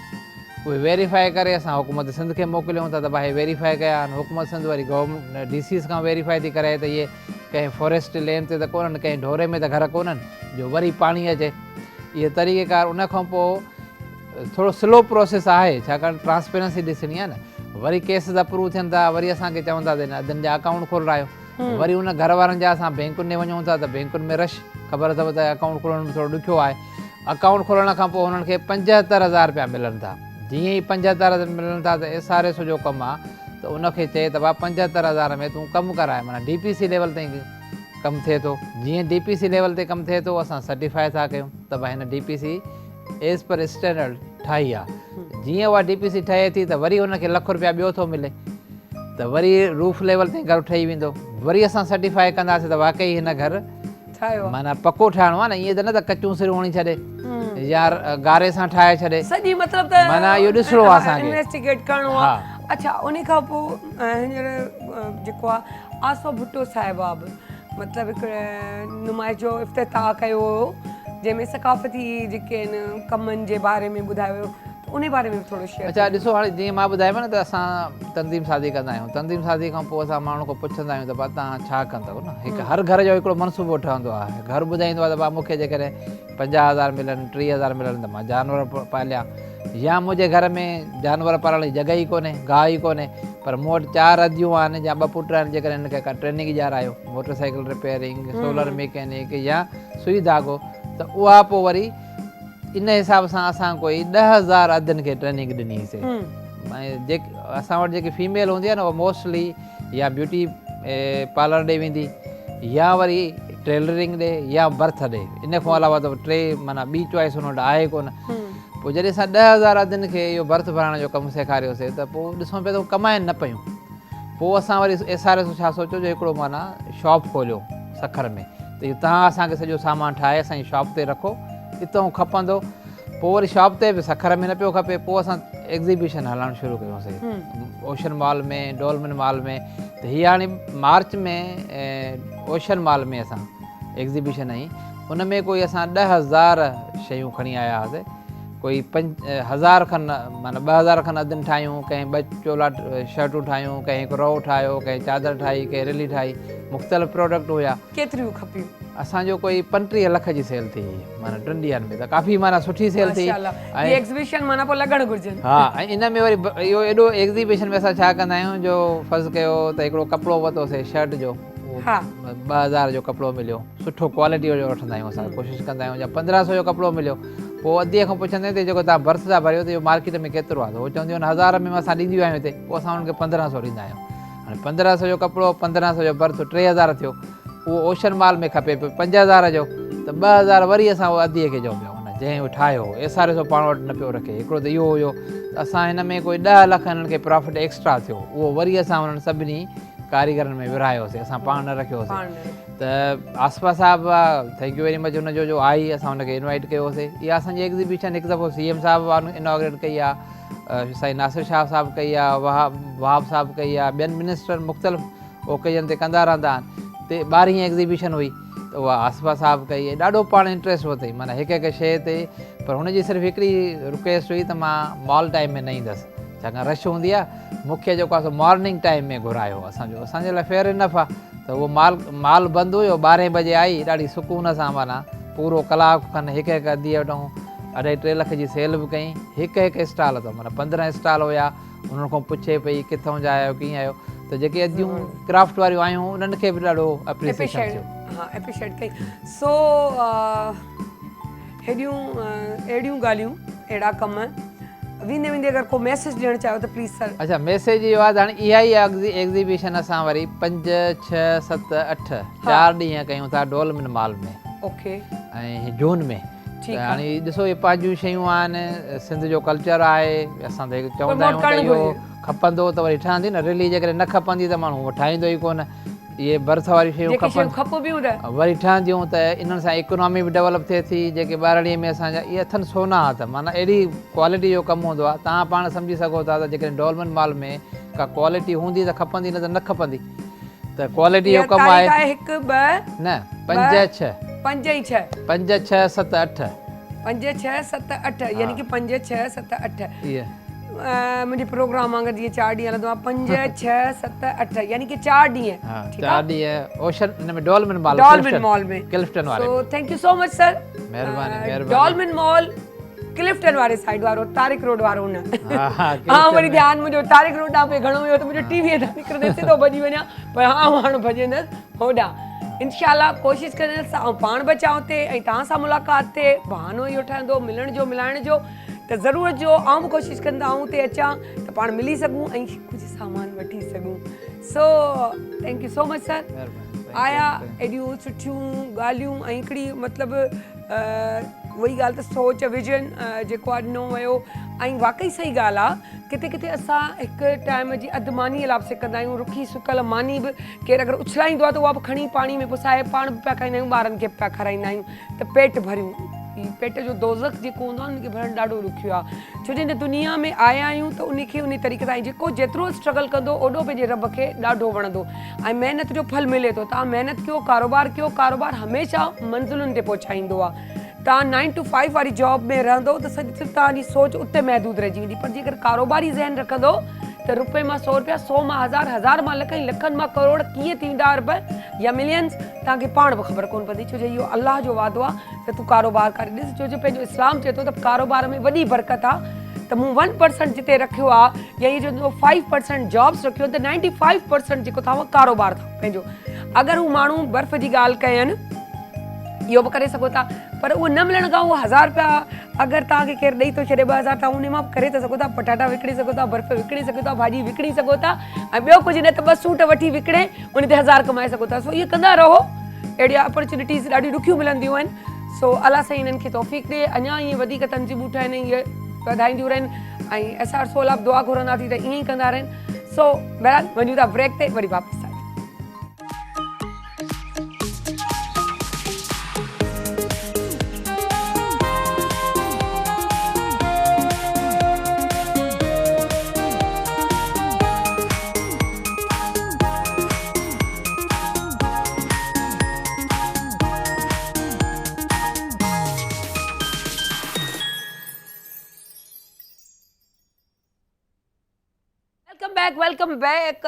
उहे वेरीफाई करे असां हुकूमत सिंध खे मोकिलियूं था त भाई वेरीफाई कया आहिनि। हुकूमत सिंध वरी गवर्नमेंट DCs खां वेरीफाई थी कराए त इहे कंहिं फॉरेस्ट लैंड ते त कोन्हनि, कंहिं ढोरे में त घर कोन्हनि जो वरी पाणी अचे। इहे तरीक़ेकार उन खां पोइ थोरो स्लो प्रोसेस आहे, छाकाणि ट्रांसपेरेंसी ॾिसणी आहे न। वरी केसिस अप्रूव थियनि था, वरी असांखे चवंदा त अदनि जा अकाउंट खोलायो, वरी उन घर वारनि जा असां बैंकुनि में वञूं था त बैंकुनि में रश, ख़बर अथव त अकाउंट खोलण में थोरो ॾुखियो आहे। अकाउंट खोलण खां पोइ हुननि खे 75,000 रुपया मिलनि था। जीअं ई 75,000 मिलनि था त SRS जो कमु आहे त उनखे चए त भाउ 75,000 में तूं कमु कराए, माना DPC लेवल ताईं कमु थिए थो। जीअं DPC लेवल ते कमु थिए थो असां सर्टिफाई था कयूं त भाई हिन DPC एज़ पर स्टैंडर्ड ठाही आहे। जीअं उहा DPC ठहे थी त वरी हुनखे ₹1 रुपया ॿियो थो मिले त वरी रूफ लेवल ताईं घर ठही वेंदो। वरी असां सर्टिफाई कंदासीं त वाकई हिन घर माना पको ठाहिणो आहे न, ईअं त न त कचूं सिरूं हणी छॾे या गारे सां ठाहे छॾे, सॼी मतिलबु त माना इहो ॾिसणो आहे असांखे, इन्वेस्टिगेट करिणो आहे। अच्छा, उन खां पोइ हींअर जेको आहे आसो भुट्टो साहिबु आहे बि मतिलबु हिकिड़े नुमाइश जो इफ़्तिताह कयो हुयो जंहिंमें सकाफ़ती जेके आहिनि कमनि जे बारे में ॿुधायो हुयो, उन बारे में बि थोरो शेयर। अच्छा ॾिसो, हाणे जीअं मां ॿुधायो न त असां तंज़ीम साज़ी कंदा आहियूं। तंज़ीम साज़ी खां पोइ असां माण्हू खां पुछंदा आहियूं त भाउ तव्हां छा कंदव न। हिकु हर घर जो हिकिड़ो मनसूबो ठहंदो आहे। घर ॿुधाईंदो आहे त भाउ मूंखे जेकॾहिं 50,000 मिलनि, 30,000 मिलनि त मां जानवर पालियां, या मुंहिंजे घर में जानवर पालण जी जॻह ई कोन्हे, गाह ई कोन्हे, पर मूं वटि 4 अदियूं आहिनि या 2 पुट आहिनि, जेकॾहिं हिनखे का ट्रेनिंग ॾियारायो, मोटरसाइकिल रिपेयरिंग, सोलर मैकेनिक या सुई धागो, त उहा पोइ वरी इन हिसाब सां असां कोई 10,000 अदनि खे ट्रेनिंग ॾिनीसीं। ऐं असां वटि जेकी फीमेल हूंदी आहे न उहा मोस्टली या ब्यूटी पार्लर ॾे वेंदी, या वरी टेलरिंग ॾे या बर्थ ॾे। इन खां अलावा त 3 माना ॿी चॉइस हुन वटि आहे कोन। पोइ जॾहिं असां 10,000 अदनि खे इहो बर्थ भराइण जो कमु सेखारियोसीं त पोइ ॾिसूं पिया त उहे कमाइनि न पियूं। पोइ असां वरी SRS छा सोचियो जो हिकिड़ो माना शॉप खोलियो सखर में, त इहो तव्हां असांखे सॼो सामान ठाहे असांजी शॉप ते रखो, हितां खपंदो। पोइ वरी शॉप ते बि सखर में न पियो खपे, पोइ असां एग्ज़िबिशन हलाइणु शुरू कयोसीं ओशन मॉल में, डोलमिन मॉल में। त हीअ हाणे मार्च में ओशन मॉल में असां एग्ज़िबिशन आई, उन में कोई असां 10,000 शयूं खणी आया हुआसीं। कोई 5,000 खनि माना 2,000 खनि अदनि ठाहियूं, कंहिं 2 चोला शर्टूं ठाहियूं, कंहिं हिकु रओ ठाहियो, कंहिं चादर ठाही, कंहिं रिली ठाही, मुख़्तलिफ़ प्रोडक्ट हुया। केतिरियूं खपियूं? असांजो कोई 35 लख जी सेल थी, माना 2 ॾींहंनि में त काफ़ी माना सुठी सेल थी। ऐं एग्ज़िबिशन माना पोइ लॻणु घुरिजनि। हा, ऐं इन में वरी इहो एॾो एग्ज़िबिशन में असां छा कंदा आहियूं जो फर्ज़ कयो त हिकिड़ो कपिड़ो वरितोसीं शर्ट जो, 2,000 जो कपिड़ो मिलियो, सुठो क्वालिटी जो वठंदा आहियूं असां, कोशिशि कंदा आहियूं। या 1,500 जो कपिड़ो मिलियो, पोइ अधीअ खां पुछंदे त जेको तव्हां बर्थ था भरियो त इहो मार्केट में केतिरो आहे, त उहो चवंदियूं आहिनि 1,000 में असां ॾींदियूं आहियूं हिते, पोइ असां हुननि खे 1,500 ॾींदा आहियूं। हाणे 1,500 जो कपिड़ो, 1,500 जो बर्थ, 3,000 थियो। उहो ओशन मॉल में खपे पियो 5,000 जो, त 2,000 वरी असां उहो अधीअ खे ॾियूं पिया हुन जंहिं उहो ठाहियो हो। SRS पाण वटि न पियो रखे, हिकिड़ो त इहो हुयो। त असां हिन में कोई 10 लख हिननि खे प्रॉफिट एक्स्ट्रा थियो, उहो वरी असां हुननि सभिनी कारीगरनि में विरायोसीं, असां पाण न रखियोसीं। त आसपा साहिबु आहे, थैंक यू वेरी मच, हुनजो जो आई असां हुनखे इनवाइट कयोसीं। इहा असांजी एग्ज़िबिशन हिकु दफ़ो CM साहिबु इनॉग्रेट कई आहे, साईं नासिर शाह साहिबु कई आहे, वहाब साहिबु कई आहे, ॿियनि मिनिस्टर मुख़्तलिफ़ ओकेजन ते कंदा रहंदा आहिनि। ते 12वीं एग्ज़िबिशन हुई त उहा आसपा साहिबु कई, ॾाढो पाण इंट्रस्ट वरितई माना हिकु हिकु शइ ते। पर हुनजी सिर्फ़ु हिकिड़ी रिक्वेस्ट हुई त मां मॉल टाइम में न ईंदसि, छाकाणि रश हूंदी आहे। मूंखे जेको आहे सो मॉर्निंग टाइम में घुरायो असांजे लाइ फेयर इनफ आहे। त उहो माल बंदि हुयो, 12 बजे आई, ॾाढी सुकून सां माना पूरो कलाकु खनि हिकु हिकु अदीअ वठूं, 2.5-3 लख जी सेल बि कई। हिकु हिकु स्टॉल अथव, माना 15 स्टॉल हुया। उन्हनि खां पुछे पई किथां जा आहियो, कीअं आहियो, त जेके अदियूं क्राफ्ट वारियूं आयूं उन्हनि खे बि ॾाढो एप्रिशिएशन थियो। हा, एप्रिशिएट कई। सो अहिड़ियूं ॻाल्हियूं, अहिड़ा कम वेंदे वेंदे अगरि को मैसेज ॾियणु चाहियो त प्लीज़ सर। अच्छा, मैसेज इहो आहे त हाणे इहा ई एग्ज़िबिशन असां वरी 5, 6, 7, 8 4 ॾींहं कयूं था डोलमिन मॉल में। ओके। ऐं जून में। हाणे ॾिसो इहे पंहिंजूं शयूं आहिनि, सिंध जो कल्चर आहे, असां त चवंदा आहियूं त इहो खपंदो त वरी ठहंदी न, रिली जेकॾहिं न खपंदी त माण्हू ठाहींदो ई कोन। ये बर्थ वारी शयूं जेके शयूं खपनि खपबियूं त वरी ठहंदियूं त इन्हनि सां इकोनॉमी बि डेवलप थिए थी जेके ॿारड़ीअ में असांजा इहे अथनि सोना हथ माना अहिड़ी क्वालिटी जो कमु हूंदो आहे तव्हां पाण सम्झी सघो था त जेकॾहिं डॉलमेंट मॉल में का क्वालिटी हूंदी त खपंदी न त न खपंदी त क्वालिटी जो कमु आहे हिकु ॿ न 5 6 5 ऐं 6 5 6 7 8 5 6 7 8 यानी कि 5 6 7 8 इहे मुंहिंजे प्रोग्राम वांगुरु जीअं 4 ॾींहं हलंदो आहे 5 6 7 8 यानी कि 4 ॾींहं हा ठीकु आहे 4 ॾींहं ओशन हिन में डॉलमेंट मॉल डॉलमेन मॉल में क्लिफ्टन वारे so thank you so much sir महिरबानी डॉलमेन मॉल क्लिफ्टन वारे साइड वारो तारिक रोड वारो न हा हा हाँ वरी ध्यानु मुंहिंजो तारिक रोड ॾांहुं पे घणो हुयो त मुंहिंजो टीवीअ तां निकिरंदे सिधो भॼी वञा पर हाणे भॼंदसि होॾां इंशाल्लाह कोशिशि कंदसि ऐं पाण बचाव ते ऐं तव्हां सां मुलाक़ात ते बहानो इहो ठहंदो मिलण जो मिलाइण जो त ज़रूरत जो आऊं बि कोशिशि कंदा आऊं ते अचां त पाण मिली सघूं ऐं कुझु सामान वठी सघूं so thank you so much sir आया एॾियूं सुठियूं ॻाल्हियूं ऐं हिकिड़ी मतिलबु वही ॻाल्हि त सोच विजन जेको आहे ॾिनो वियो ऐं वाक़ई सही ॻाल्हि आहे किथे किथे असां हिकु टाइम जी अधु मानी लाइ कंदा आहियूं रुखी सुकल मानी बि केरु अगरि उछलाईंदो आहे त उहा बि खणी पाणी में पुसाए पाण बि पिया खाईंदा आहियूं ॿारनि खे पिया खाराईंदा आहियूं त पेट भरियूं पेट जो दोज़ख जेको हूंदो आहे उनखे भरणु ॾाढो ॾुखियो आहे छो जो हिन दुनिया में आया आहियूं त उनखे उन तरीक़े सां जेको जेतिरो स्ट्रगल कंदो ओॾो पंहिंजे रब खे ॾाढो वणंदो ऐं महिनत जो फल मिले थो तव्हां महिनत कयो कारोबार हमेशह मंज़िलुनि ते पहुचाईंदो आहे तव्हां 9 to 5 वारी जॉब में रहंदो त सिर्फ़ु तव्हांजी सोच उते महदूद रहिजी वेंदी पर जेकर कारोबारी ज़हन रखंदो त रुपए मां 100 रुपया 100 मां हज़ार हज़ार मां लख लखनि मां करोड़ कीअं थींदा रुपए या मिलियंस तव्हांखे पाण बि ख़बर कोन पवंदी छो जो इहो अलाह जो वादो आहे त तूं कारोबार कर ॾिस छो जो पंहिंजो इस्लाम चए थो त कारोबार में वॾी बरकत आहे त मूं 1% जिते रखियो आहे या इहो जो 5% जॉब्स रखियो त 95% जेको अथव कारोबार अथव पंहिंजो अगरि हू माण्हू बर्फ़ जी ॻाल्हि कयनि इहो बि करे सघो था पर उहो न मिलण खां उहो 1000 रुपया अगरि तव्हांखे केरु ॾेई थो छॾे 2000 तव्हां उन मां करे था सघो था पटाटा विकिणी सघो था बर्फ़ विकिणी सघो था भाॼी विकिणी सघो था ऐं ॿियो कुझु न त 2 सूट वठी विकिणे उन ते 1000 कमाए सघो था सो इहे कंदा रहो अहिड़ी अपॉर्चुनिटीज़ ॾाढियूं ॾुखियूं मिलंदियूं आहिनि सो अलाह साईं हिननि खे तौफ़ीक़ ॾिए अञा ईअं वधीक तंज़ीमूं ठाहिनि इहे वधाईंदियूं रहनि ऐं असां सोलाब दुआ घुरंदासीं त ईअं ई कंदा रहनि सो बहरहाल वञूं था ब्रेक ते वरी वापसि वेलकम बैक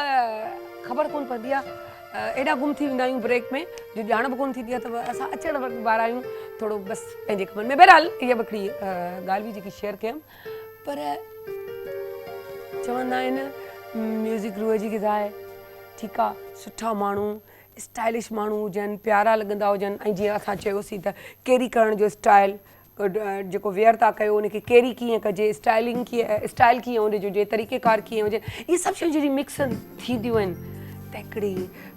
ख़बर कोन पवंदी आहे एॾा गुम थी वेंदा आहियूं ब्रेक में जो ॼाण बि कोन थींदी आहे त असां अचण वारा आहियूं थोरो बसि पंहिंजे कमनि में बहरहाल इहा बि हिकिड़ी ॻाल्हि बि जेकी शेयर कयमि पर चवंदा आहिनि म्यूज़िक रूह जी ग़िज़ा आहे ठीकु आहे सुठा माण्हू स्टाइलिश माण्हू हुजनि प्यारा लॻंदा हुजनि ऐं जीअं असां चयोसीं त कैरी करण जो स्टाइल जेको वेयर था कयो उनखे कैरी कीअं कजे स्टाइल कीअं हुनजो हुजे तरीक़ेकार कीअं हुजे इहे सभु शयूं जॾहिं मिक्स थींदियूं आहिनि त हिकिड़ी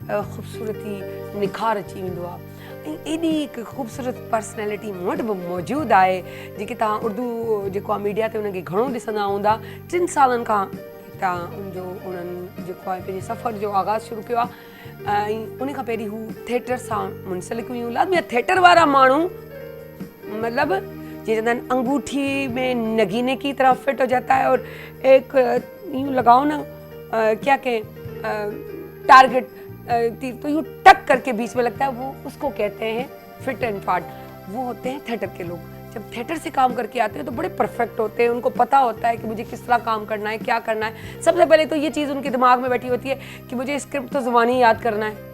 ख़ूबसूरती निखार अची वेंदो आहे ऐं एॾी हिकु ख़ूबसूरत पर्सनैलिटी मूं वटि बि मौजूदु आहे जेके तव्हां उर्दू जेको आहे मीडिया ते उनखे घणो ॾिसंदा हूंदा 3 सालनि खां तव्हां उन्हनि जेको आहे पंहिंजे सफ़र जो आगाज़ शुरू कयो आहे ऐं उन खां पहिरीं हू थिएटर सां मुंसलिक हुयूं लाज़मी आहे थिएटर वारा माण्हू मतलब ये चलते अंगूठी में नगीने की तरह फिट हो जाता है और एक यूँ लगाओ ना क्या कहें टारगेट तो यूँ टक करके बीच में लगता है वो उसको कहते हैं फिट एंड फाट वो होते हैं थिएटर के लोग जब थिएटर से काम करके आते हैं तो बड़े परफेक्ट होते हैं उनको पता होता है कि मुझे किस तरह काम करना है क्या करना है सबसे पहले तो ये चीज़ उनके दिमाग में बैठी होती है कि मुझे स्क्रिप्ट तो ज़ुबानी याद करना है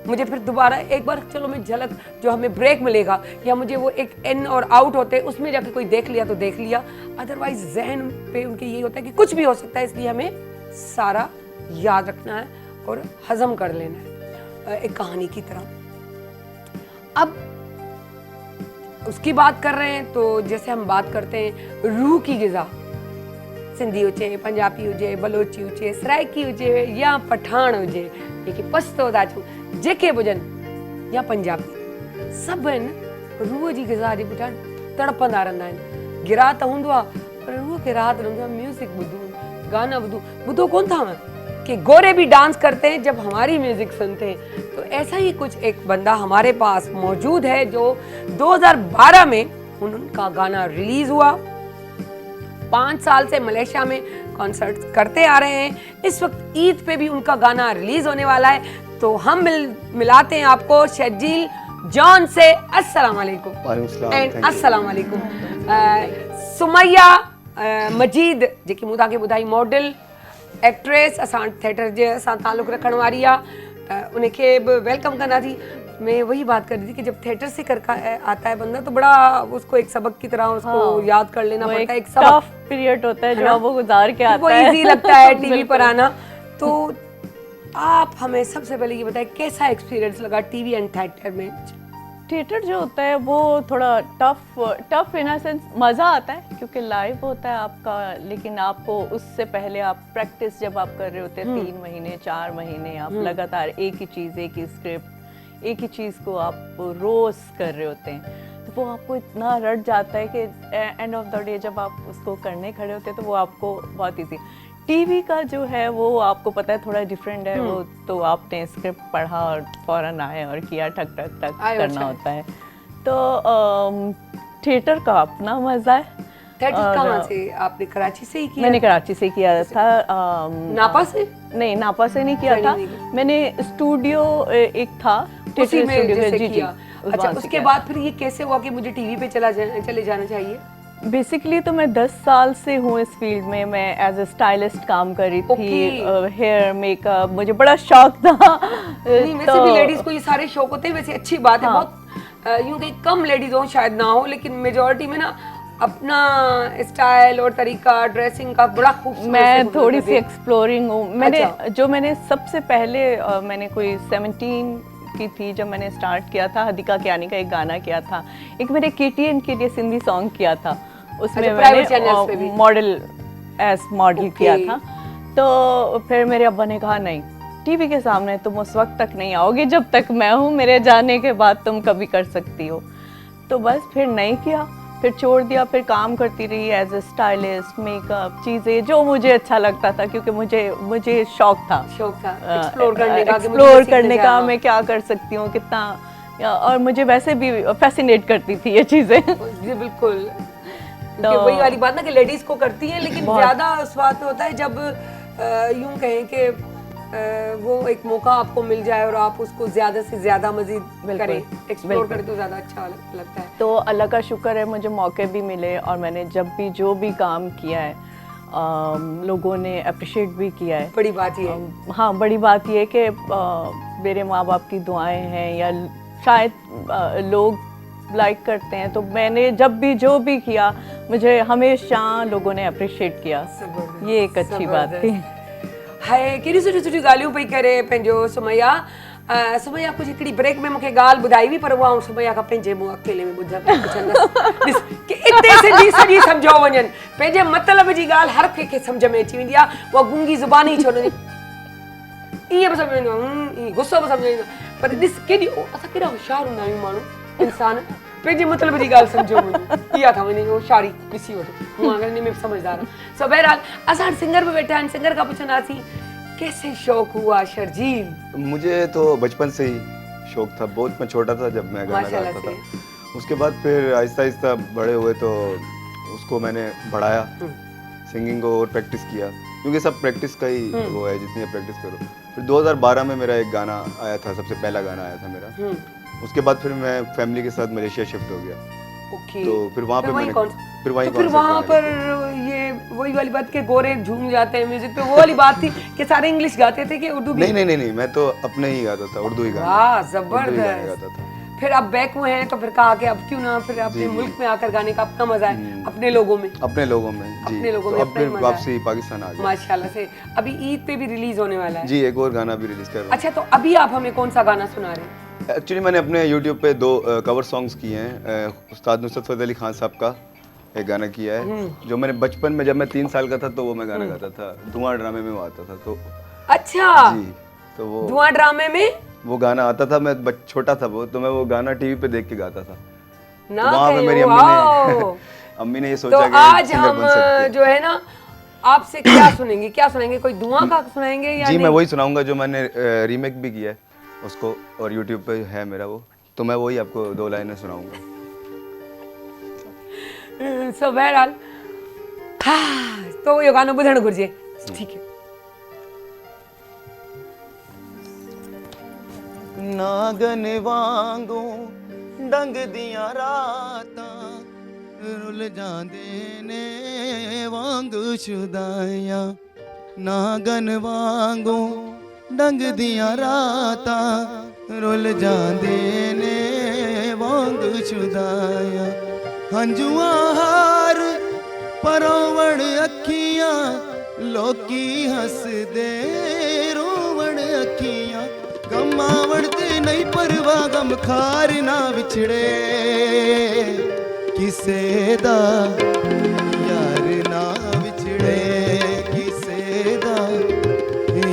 मुझे फिर दोबारा एक बार चलो मैं झलक जो हमें ब्रेक मिलेगा या मुझे वो एक इन और आउट होते हैं उसमें जाके कोई देख लिया तो देख लिया अदरवाइज जहन पे उनके यही होता है कि कुछ भी हो सकता है इसलिए हमें सारा याद रखना है और हजम कर लेना है एक कहानी की तरह। अब उसकी बात कर रहे हैं तो जैसे हम बात करते हैं रूह की ग़िज़ा सिंधी हुजे पंजाबी हुजे बलोची हुजे सराइकी हुजे या पठान हुजे जेके पछतो था अचूं जेके बि हुजनि या पंजाबी सभु आहिनि रूह जी ग़िज़ा जे पुठियां तड़पंदा रहंदा आहिनि गिराह त हूंदो आहे पर रूह खे राहत रहंदो आहे म्यूज़िक ॿुधूं गाना ॿुधूं ॿुधो कोन था कि गोरे भी डांस करते हैं जब हमारी म्यूजिक सुनते हैं। तो ऐसा ही कुछ एक बंदा हमारे पास मौजूद है जो 2012 में उनका गाना रिलीज हुआ। 5 साल से मलेशिया में कॉन्सर्ट करते आ रहे हैं। इस वक्त ईद पे भी उनका गाना रिलीज होने वाला है। तो हम मिलाते हैं आपको शर्जील जॉन से। अस्सलाम वालेकुम एंड अस्सलाम वालेकुम। सुमैया मजीद जेकी मूं तव्हांखे ॿुधाई मॉडल एक्ट्रेस असां थिएटर जे सां ताल्लुक़ रखण वारी आहे, उनखे बि वेलकम कंदासीं। मैं वही बात कर रही थी कि जब थिएटर से कर आता है बंदा तो बड़ा उसको एक सबक की तरह उसको याद कर लेना पड़ता है। एक सबक पीरियड होता है जो वो गुजार के आता है, वो इजी लगता है टीवी पर आना। तो आप हमें सबसे पहले ये बताएं कैसा एक्सपीरियंस लगा टीवी एंड थिएटर में? थिएटर जो होता है वो थोड़ा टफ इन सेंस मज़ा आता है क्योंकि लाइव होता है आपका, लेकिन आपको उससे पहले आप प्रैक्टिस जब आप कर रहे होते हैं 3 महीने 4 महीने आप लगातार एक ही चीज़, एक ही स्क्रिप्ट, एक ही चीज़ को आप रोज कर रहे होते हैं, तो वो आपको इतना रट जाता है कि एंड ऑफ द डे जब आप उसको करने खड़े होते हैं तो वो आपको बहुत ईजी। टीवी का जो है वो आपको पता है थोड़ा डिफरेंट है, वो तो आपने स्क्रिप्ट पढ़ा और फौरन आए और किया, ठक ठक ठक करना होता है। तो थिएटर का अपना मज़ा है। थिएटर कहाँ से आपने? कराची से ही किया? मैंने कराची से किया था। नापा से? नहीं, नापा से नहीं किया था मैंने। स्टूडियो एक था उसी में जैसे किया। अच्छा, उसके बाद फिर ये कैसे हुआ कि मुझे टीवी पे चले जाना चाहिए? बेसिकली तो मैं 10 साल से हूँ इस फील्ड में। मैं एज ए स्टाइलिस्ट काम कर रही थी, हेयर मेकअप, मुझे बड़ा शौक था। नहीं, वैसे भी लेडीज को ये सारे शौक होते हैं, वैसे अच्छी बात है। बहुत यूं कहीं कम लेडीज हो शायद ना हो, लेकिन मेजॉरिटी में ना अपना स्टाइल और तरीका ड्रेसिंग का बड़ा खूबसूरत। मैं थोड़ी सी एक्सप्लोरिंग हूँ। मैंने सबसे पहले मैंने कोई 17 की थी जब मैंने स्टार्ट किया था, हदीका कियानी का एक गाना किया था, एक मैंने KTN के लिए सिंधी सॉन्ग किया था, उसमें मैंने मॉडल किया था। तो फिर मेरे अब्बा ने कहा नहीं, टीवी के सामने तुम उस वक्त तक नहीं आओगे जब तक मैं हूँ, मेरे जाने के बाद तुम कभी कर सकती हो। तो बस फिर नहीं किया, फिर छोड़ दिया, फिर काम करती रही एज ए स्टाइलिस्ट, मेकअप, चीज़ें जो मुझे अच्छा लगता था क्योंकि मुझे शौक था एक्सप्लोर करने का मैं क्या कर सकती हूँ, कितना, और मुझे वैसे भी फैसिनेट करती थी ये चीज़ें। जी बिल्कुल। तो वही वाली बात ना कि लेडीज को करती है, लेकिन ज़्यादा उस बात में होता है जब यूं कहें कि वो एक मौका आपको मिल जाए और आप उसको ज़्यादा से ज़्यादा मज़ीद करें, एक्सप्लोर करें तो ज़्यादा अच्छा लगता है। तो अल्लाह का शुक्र है मुझे मौके भी मिले और मैंने जब भी जो भी काम किया है लोगों ने अप्रिशिएट भी किया है। बड़ी बात ये है। हाँ, बड़ी बात ये है कि मेरे माँ बाप की दुआएं हैं या शायद लोग लाइक करते हैं, तो मैंने जब भी जो भी किया मुझे हमेशा लोगों ने अप्रिशिएट किया, ये एक अच्छी बात थी। हाय केॾी सुठी सुठी ॻाल्हियूं पई करे पंहिंजो सुमैया। सुमैया कुझु हिकिड़ी ब्रेक में मूंखे ॻाल्हि ॿुधाई हुई, पर उहा सुमैया खां पंहिंजे मुंहुं अकेले में ॿुधंदसि। ॾिस कि इते सिंधी सॼी सम्झो वञनि, पंहिंजे मतिलब जी ॻाल्हि हर कंहिंखे सम्झ में अची वेंदी आहे। उहा गूंगी ज़ुबानी छो न ईअं बि सम्झ में ईंदो आहे, गुस्सो बि सम्झ में ईंदो आहे, पर ॾिस केॾी असां केॾा होशियार हूंदा आहियूं माण्हू इंसान, पंहिंजे मतिलब जी ॻाल्हि सम्झो वञे, इहा था वञे होशियारी ॾिसी वठो। मां अगरि इन में समझदार आहियां। सो बहरहाल असां सिंगर भी बैठे आहिनि, सिंगर का पूछंदासीं कैसे शौक हुआ शर्जील? मुझे तो बचपन से ही शौक था, बहुत मैं छोटा था जब मैं गाना गाता था। उसके बाद फिर आहिस्ता आहिस्ता बड़े हुए तो उसको मैंने बढ़ाया, सिंगिंग को और प्रैक्टिस किया, क्योंकि सब प्रैक्टिस का ही वो है, जितनी प्रैक्टिस करो। फिर 2012 में मेरा एक गाना आया था, सबसे पहला गाना आया था मेरा। उसके बाद फिर मैं फैमिली के साथ मलेशिया शिफ्ट हो गया। तो फिर वहाँ पे मैंने फिर वहाँ पर ये वही वाली बात के गोरे झूम जाते हैं म्यूजिक पे, वो वाली बात थी कि सारे इंग्लिश गाते थे कि उर्दू भी? नहीं, मैं तो अपने ही गाता था, उर्दू ही गाना। वाह जबरदस्त। फिर अब बैक हुए हैं तो फिर कहा कि अब क्यों ना फिर अपने मुल्क में आकर गाने का अपना मजा है, अपने लोगों में जी, अपने लोगों में अपने फिर वापसी पाकिस्तान आ गया माशाल्लाह से। अभी ईद पे भी रिलीज होने वाला है जी, एक और गाना भी रिलीज कर रहा हूँ। अच्छा, तो अभी आप हमें कौन सा गाना सुना रहे हैं? एक्चुअली मैंने अपने YouTube पे 2 कवर सॉन्ग्स किए हैं। उस्ताद नुसरत फतेह अली खान साहब का एक गाना किया है, जो मैंने बचपन में जब मैं 3 साल का था तो वो मैं गाना गाता था, धुआं ड्रामे में वो आता था। तो अच्छा जी, तो वो धुआं ड्रामे में वो गाना आता था, मैं छोटा था वो, तो मैं वो गाना टीवी पे देख के गाता था। ना वहाँ पे मेरी अम्मी ने ये सोचा तो कि आज हम जो है ना आपसे क्या सुनेंगे, क्या सुनेंगे? कोई दुआ का सुनाएंगे या जी नहीं? मैं वही सुनाऊंगा जो मैंने रीमेक भी किया है उसको, और यूट्यूब पे है मेरा वो, तो मैं वही आपको 2 लाइनें सुनाऊंगा। सो बहरहाल तो यो गानो ॿुधणु घुरिजे, ठीक है। नागन वांगू डंग दियां रातां रुल जांदे ने वांगू शुदाइयां, नागन वांगू डंग दियां रातां रुल जांदे ने वांगू शुदाइयां, हंजुआं हार परोवण अखियां लोकी हसदे रोवण अखियां, गमावण ते नहीं परवाह गम खार ना विछड़े किसे दा यार ना विछड़े, किसे दा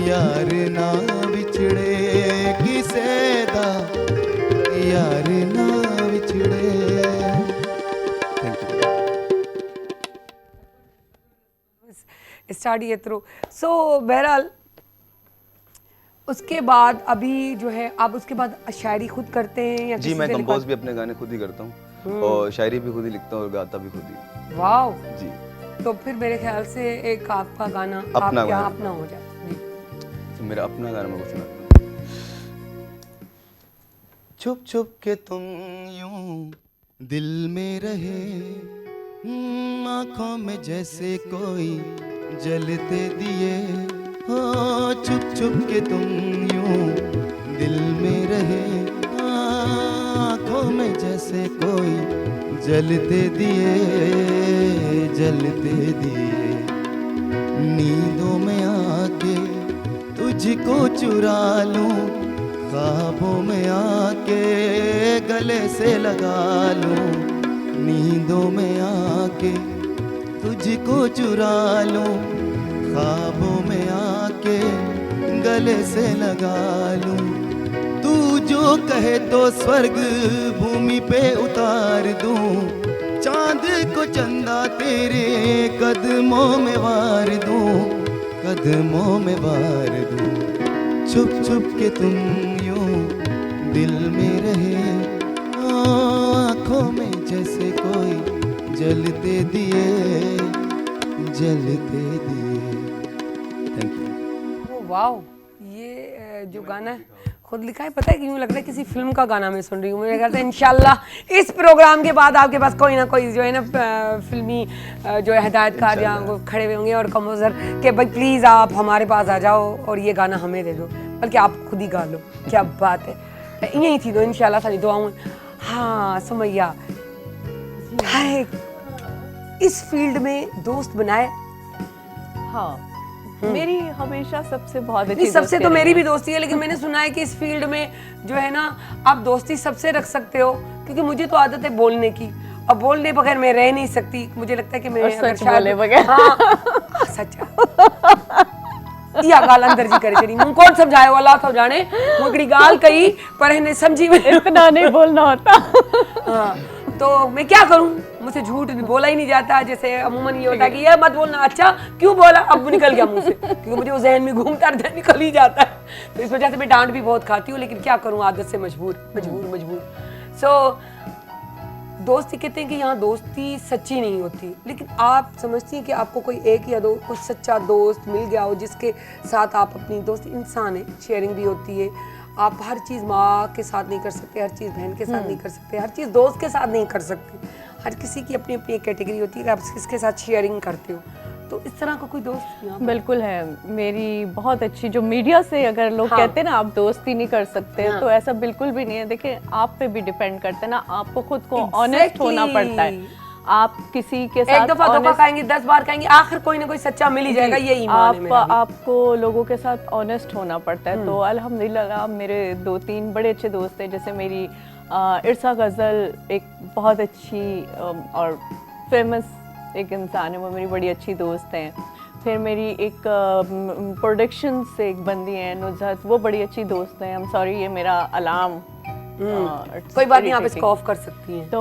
यार ना विछड़े, किसे दा यार ना विछड़े। Thank you. स्टार्ट ये थ्रू। सो बहरहाल उसके बाद अभी जो है आप उसके बाद शायरी खुद करते हैं या जी किसी मैं से कंपोज भी अपने गाने खुद ही करता हूँ और शायरी भी खुद ही लिखता हूँ और गाता भी खुद ही। वाओ, जी तो फिर मेरे ख्याल से एक आपका गाना अपना आप क्या गाना। अपना हो जाए जी। तो मेरा अपना गाना मैं सुनाता हूँ। छुप छुप के तुम यूं दिल में रहे, आँखों में जैसे कोई जलते दिए, हो छुप छुप के तुम यूं दिल में रहे, आँखों में जैसे कोई जलते दिए, जलते दिए, नींदों में आके तुझको चुरा लूं, ख्वाबों में आके गले से लगा लूं, नींदों में आके तुझको चुरा लूं, ख्वाबों में आके गले से लगा लूं, तू जो कहे तो स्वर्ग भूमि पे उतार दूं, चांद को चंदा तेरे कदमों में वार दूं, कदमों में वार दूं, छुप छुप के तुम यूं दिल में रहे, आँखों में जैसे कोई जलते दिए, जलते दिए। Thank U. ओ वाओ, ये जो गाना है खुद लिखा है, पता है कि यूँ लग रहा है किसी फिल्म का गाना मैं सुन रही हूँ। मेरे ख्याल से इंशाल्लाह इस प्रोग्राम के बाद आपके पास कोई ना कोई जो है ना फिल्मी जो है हिदायतकार या वो खड़े हुए होंगे और कंपोजर कि भाई प्लीज़ आप हमारे पास आ जाओ और ये गाना हमें दे दो, बल्कि आप खुद ही गा लो। क्या बात है, यही थी तो इंशाल्लाह सारी दुआऊं। हाँ सुमैया, हाय इस फील्ड में दोस्त बनाए? हाँ, मेरी हमेशा सबसे बहुत अच्छी नहीं, सबसे दोस्ती तो रही मेरी है। भी दोस्ती है, लेकिन मैंने सुना है कि इस फील्ड में जो है ना आप दोस्ती सबसे रख सकते हो, क्योंकि मुझे तो आदत है बोलने की और बोलने बगैर मैं रह नहीं सकती। मुझे लगता है कि मैं और अगर सच बोले बगैर। हाँ सच या गाल अंदर जी करे चली मुंह कौन समझाए वाला सब जाने मुगड़ी गाल कही पर इन्हें समझी में इतना नहीं बोलना होता। हाँ, तो मैं क्या करूं, मुझसे झूठ बोला ही नहीं जाता। जैसे अमूमन ये होता है कि ये मत बोलना, अच्छा क्यों बोला, अब निकल गया मुंह से, क्योंकि मुझे वो जहन में घूमता रहता है, निकल ही जाता है। तो इस वजह से मैं डांट भी बहुत खाती हूँ, लेकिन क्या करूँ, आदत से मजबूर। सो दोस्ती कहते हैं कि यहाँ दोस्ती सच्ची नहीं होती, लेकिन आप समझती हैं कि आपको कोई एक या दो कोई सच्चा दोस्त मिल गया हो जिसके साथ आप अपनी दोस्ती, इंसान है, शेयरिंग भी होती है। आप हर चीज़ माँ के साथ नहीं कर सकते, हर चीज़ बहन के साथ नहीं कर सकते, हर चीज़ दोस्त के साथ नहीं कर सकते। हर किसी की अपनी अपनी एक कैटेगरी होती है कि आप किसके साथ शेयरिंग करते हो। तो इस तरह का कोई दोस्त यहाँ पर? बिल्कुल है, मेरी बहुत अच्छी जो मीडिया से अगर लोग हाँ। कहते हैं ना आप दोस्ती नहीं कर सकते, हाँ। तो ऐसा बिल्कुल भी नहीं है। देखिए आप पे भी डिपेंड करता है ना, आपको खुद को ऑनेस्ट होना पड़ता है। आप किसी के साथ एक दफा धोखा खाएंगे, 10 बार खाएंगे, आखिर कोई ना कोई सच्चा मिल ही जाएगा, ये ईमान है मेरा भी। आपको लोगों के साथ ऑनेस्ट होना पड़ता है। तो अल्हम्दुलिल्लाह मेरे 2-3 बड़े अच्छे दोस्त हैं, जैसे मेरी इरसा गज़ल एक बहुत अच्छी और फेमस एक इंसान है, वो मेरी बड़ी अच्छी दोस्त हैं। फिर मेरी एक प्रोडक्शन से एक बंदी है नुज़हत, वो बड़ी अच्छी दोस्त है। आई एम सॉरी, ये मेरा अलार्म कोई बात नहीं, आप इसको ऑफ कर सकती हैं। तो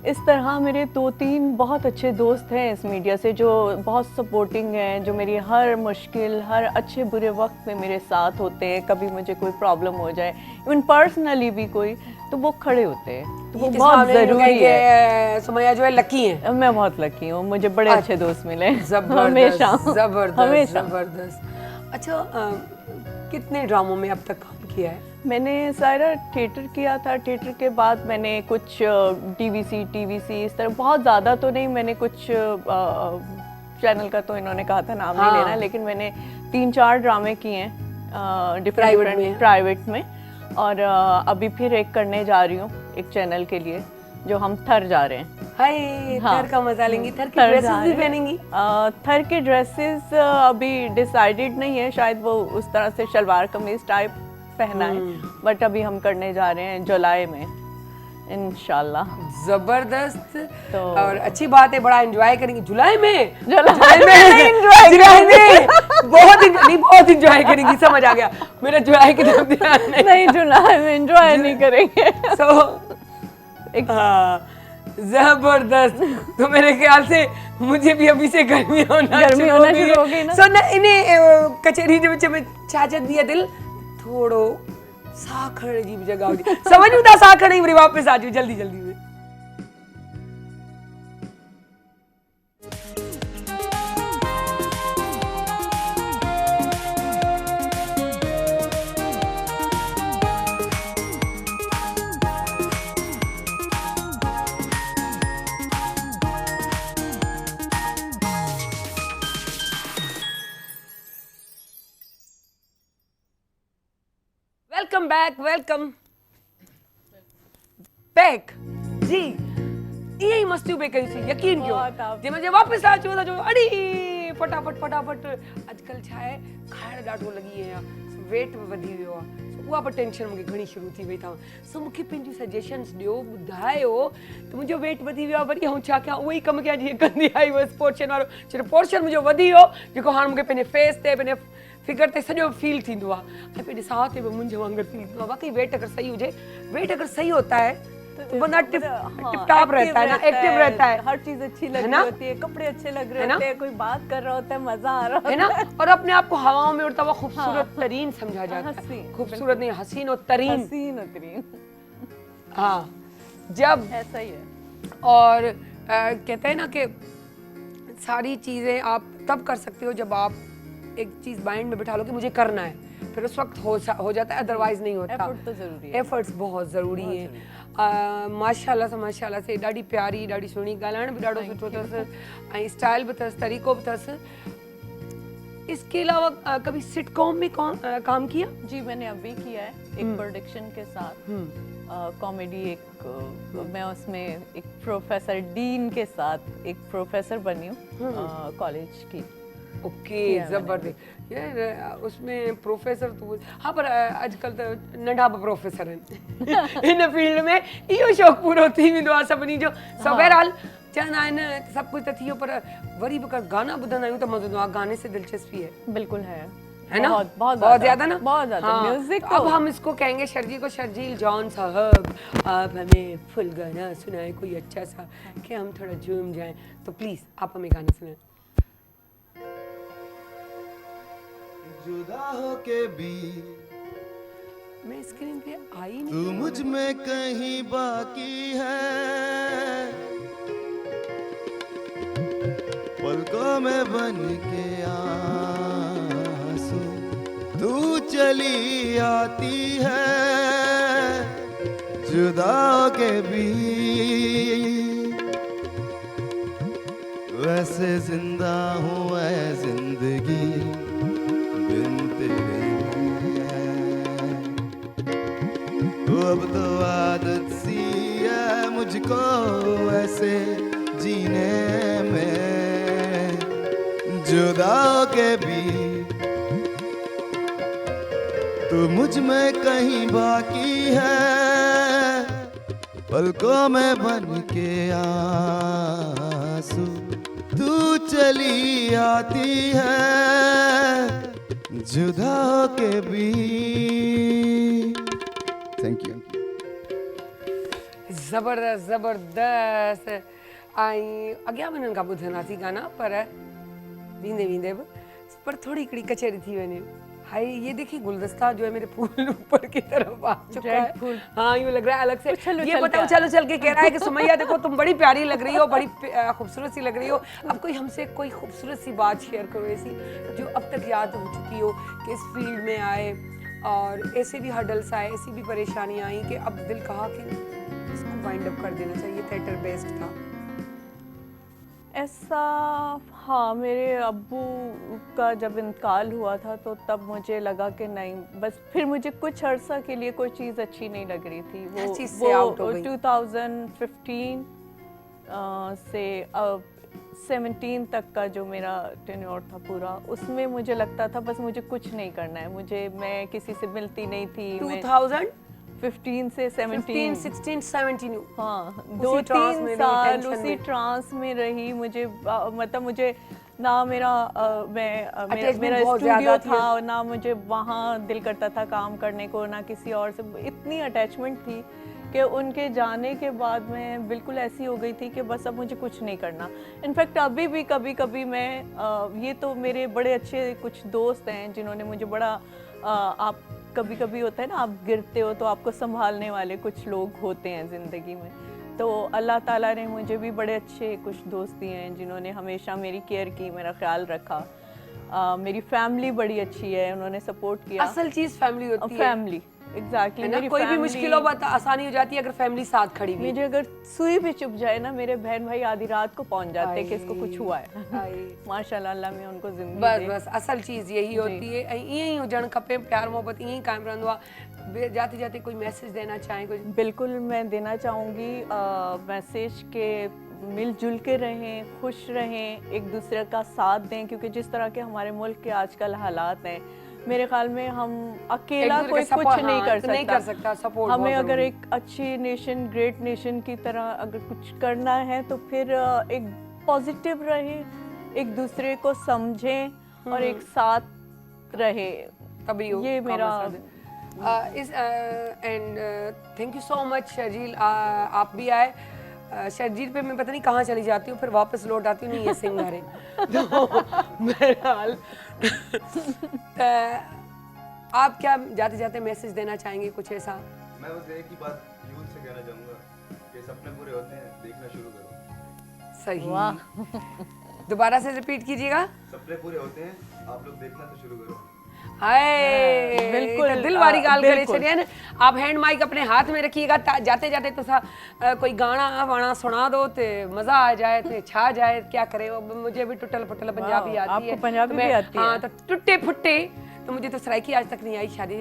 इस तरह मेरे 2-3 बहुत अच्छे दोस्त हैं इस मीडिया से जो बहुत सपोर्टिंग हैं, जो मेरी हर मुश्किल, हर अच्छे बुरे वक्त में मेरे साथ होते हैं। कभी मुझे कोई प्रॉब्लम हो जाए, इवन पर्सनली भी कोई, तो वो खड़े होते हैं, तो वो इस बहुत मामले में ज़रूरी कहेंगे, है। सुमैया जो है लकी है। मैं बहुत लकी हूँ, मुझे बड़े अच्छे दोस्त मिले हैं। जबरदस्त हमेशा जबरदस्त जबरदस्त। अच्छा, कितने ड्रामों में अब तक काम किया है? मैंने सारा थिएटर किया था, थिएटर के बाद मैंने कुछ डीवीसी, टीवीसी, इस तरह बहुत ज़्यादा तो नहीं, मैंने कुछ चैनल का तो इन्होंने कहा था नाम नहीं लेना, लेकिन मैंने 3-4 ड्रामे किए हैं डिफरेंट प्राइवेट में। और अभी फिर एक करने जा रही हूँ एक चैनल के लिए, जो हम थर जा रहे हैं। हाय, हाँ। थर का मजा लेंगी। थर की थर ड्रेसेस जा भी रहे हैं। पहनेंगी? थर के ड्रेसेस अभी डिसाइडेड नहीं है, शायद वो उस तरह से शलवार कमीज टाइप पहना है, बट अभी हम करने जा रहे हैं जुलाई में इंशाल्लाह। जबरदस्त। तो और अच्छी बात है, बड़ा एंजॉय करेंगी जुलाई में। जुलाई में बहुत एंजॉय करेंगी, समझ आ गया मेरा जुलाई की तरफ ध्यान नहीं, जुलाई में एंजॉय नहीं करेंगे। जबरदस्त। तो मेरे ख्याल से मुझे भी अभी से गर्मी होना शुरू हो गई ना। सो इन्हें कचहरी जे विच में छा चंदी है दिल थोड़ो साखड़ जी जगह होगी, समझूं था साखड़ ही वरी वापस आ जाओ जल्दी जल्दी में। वेलकम बैक जी। यही मस्ती पे करी सी, यकीन कयो जे मुझे वापस आ चो जो अड़ी फटाफट आजकल छा है खाइण ॾाढो लगी है, वेट वधी वियो आहे, उहा पर टेंशन मूंखे घणी शुरू थी वई था। सो मूंखे पंहिंजूं सजेशन्स ॾियो, ॿुधायो त मुंहिंजो वेट वधी वियो आहे, वरी आउं छा कयां? उहो ई कमु कयां जीअं कंदी आई हुअसि पोर्शन वारो। छो पोर्शन मुंहिंजो वधी वियो, जेको हाणे मूंखे पंहिंजे फेस ते, पंहिंजे फिगर ते सॼो फील थींदो आहे, ऐं पंहिंजे साह ते बि मुंहिंजे वांगुरु फील थींदो आहे। वाकई वेट अगर सही हुजे, वेट अगर सही होता है तो बंदा टिप टॉप रहता है ना, एक्टिव रहता है, हर चीज अच्छी लग रही होती है, कपड़े अच्छे लग रहे होते हैं, कोई बात कर रहा होता है, मजा आ रहा है ना, और अपने आप को हवाओं में उड़ता हुआ खूबसूरत तरीन समझा जाता है। खूबसूरत नहीं, हसीन और तरीन। हाँ, जब ऐसा ही है। और कहते हैं ना कि सारी चीजें आप तब कर सकते हो जब आप एक चीज माइंड में बिठा लो कि मुझे करना है, फिर उस वक्त हो जाता है, अदरवाइज नहीं होता। एफर्ट तो जरूरी है, एफर्ट्स बहुत ज़रूरी है। माशाल्लाह से ॾाढी प्यारी, ॾाढी सुहिणी, ॻाल्हाइण भी ॾाढो सुठो अथसि, ऐं स्टाइल भी अथसि, तरीक़ो भी अथसि। इसके अलावा कभी सिटकॉम में काम किया? जी, मैंने अभी किया है एक प्रोडक्शन के साथ, कॉमेडी एक, मैं उसमें एक प्रोफेसर डीन के साथ एक प्रोफेसर बनी हूँ कॉलेज की। ओके, जबरदस्त यार। उसमें प्रोफेसर तो हाँ, पर आजकल तो नंढा प्रोफेसर आहिनि इन फील्ड में, इहो शौक़ु पूरो थी वेंदो आहे सभिनी जो। सो बहरहाल चवंदा आहिनि सभु कुझु त थी वियो, पर वरी बि गाना ॿुधंदा आहियूं त मज़ो ईंदो आहे, गाने से दिलचस्पी है। बिल्कुल है ना, बहुत ज्यादा ना, बहुत ज्यादा म्यूजिक। अब हम इसको कहेंगे शर्जी को, शर्जील जॉन साहब आप हमें फुल गाना सुनाए कोई अच्छा सा, कि हम थोड़ा झूम जाएं, तो प्लीज आप हमें गाना सुनाएं। जुदा हो के भी मैं स्क्रीन पे आई नहीं, तू मुझ में कहीं बाकी है, पलकों में बन के आंसू तू चली आती है, जुदा हो के भी वैसे जिंदा हूँ मैं जिंदगी बिन तेरे अब तो आदत सी है मुझको ऐसे जीने में, जुदा के भी तू मुझ में कहीं बाकी है, पलकों में बन के आंसू तू चली आती है, जुदा के भी। Thank U. ज़बरदस्त ज़बरदस्त। ऐं अॻियां बि हिननि खां ॿुधंदासीं गाना, पर वींदे वींदे बि पर थोड़ी हिकिड़ी कचहरी थी वञे। हाय ये देखिए गुलदस्ता जो है मेरे फूल ऊपर की तरफ आ चुका है। हाँ यूँ लग रहा है अलग से ये पता उछल उछल के कह रहा है कि सुमैया देखो तुम बड़ी प्यारी लग रही हो, बड़ी खूबसूरत सी लग रही हो। अब कोई हमसे कोई खूबसूरत सी बात शेयर करो ऐसी जो अब तक याद हो चुकी हो कि इस फील्ड में आए और ऐसे भी हर्डल्स आए, ऐसी भी परेशानियाँ आई कि अब दिल कहा कि इसको वाइंड अप कर देना चाहिए, थिएटर बेस्ट था। ऐसा हाँ, मेरे अब्बू का जब इंतकाल हुआ था तो तब मुझे लगा कि नहीं, बस फिर मुझे कुछ अरसा के लिए कोई चीज़ अच्छी नहीं लग रही थी। हर चीज़ से आउट हो गई। 2015 से 17 तक का जो मेरा टेन्योर था पूरा, उसमें मुझे लगता था बस मुझे कुछ नहीं करना है, मैं किसी से मिलती नहीं थी। 2015 से 17 16 17 हाँ, 2-3 साल उसी ट्रांस में रही। मुझे मतलब मुझे ना मेरा मेरा स्टूडियो था, ना मुझे वहाँ दिल करता था काम करने को, ना किसी और से। इतनी अटैचमेंट थी कि उनके जाने के बाद मैं बिल्कुल ऐसी हो गई थी कि बस अब मुझे कुछ नहीं करना। इनफैक्ट अभी भी कभी कभी मैं ये तो मेरे बड़े अच्छे कुछ दोस्त हैं जिन्होंने मुझे बड़ा आप कभी कभी होता है ना, आप गिरते हो तो आपको संभालने वाले कुछ लोग होते हैं ज़िंदगी में। तो अल्लाह ताला ने मुझे भी बड़े अच्छे कुछ दोस्त दिए हैं जिन्होंने हमेशा मेरी केयर की, मेरा ख्याल रखा। मेरी फैमिली बड़ी अच्छी है, उन्होंने सपोर्ट किया। असल चीज़ फैमिली होती है। Family exactly. मेरी कोई भी मुश्किलों बात आसानी हो जाती है अगर फैमिली साथ खड़ी हुई। मुझे अगर सुई भी चुभ जाए ना, मेरे बहन भाई आधी रात को पहुंच जाते हैं कि इसको कुछ हुआ है। माशाल्लाह, अल्लाह में उनको जिंदगी दे। बस असल चीज़ यही होती है। ईअं ई हुजणु खपे, प्यार मोहब्बत ईअं ई कायम रहंदो आहे। जाते जाते कोई मैसेज देना चाहें कुछ? बिल्कुल मैं देना चाहूँगी मैसेज के मिलजुल के रहें, खुश रहें, एक दूसरे का साथ दें, क्योंकि जिस तरह के हमारे मुल्क के आजकल हालात हैं, मेरे ख्याल में हम अकेला कोई कुछ नहीं कर सकता। सपोर्ट हमें अगर एक अच्छी नेशन, ग्रेट नेशन की तरह अगर कुछ करना है तो फिर एक पॉजिटिव रहे, एक दूसरे को समझें और एक साथ रहे, तभी ये मेरा and thank you so much Sharjeel, आप भी आए। शर्जील पे मैं पता नहीं कहाँ चली जाती हूँ, फिर वापस लौट आती हूँ, नहीं ये सिंगर है। तो बहरहाल आप क्या जाते जाते मैसेज देना चाहेंगे कुछ ऐसा? मैं बस एक ही बात यूथ से कहना चाहूँगा कि सपने पूरे होते हैं, देखना शुरू करो। सही। दोबारा से रिपीट कीजिएगा। सपने पूरे होते हैं, आप लोग देखना तो शुरू करो। हाय बिल्कुल दिल वाली गाल करे छड़िया न। आप हैंड माइक अपने हाथ में रखिएगा, जाते जाते तो कोई गाना वाना सुना दो तो मजा आ जाए, तो छा जाए। क्या करे, मुझे भी टुटल फुटल पंजाबी आती है। पंजाबी भी आती है? हाँ, तो टुट्टे फुट्टे तो मुझे तो सराइकी आज तक नहीं आई। शादी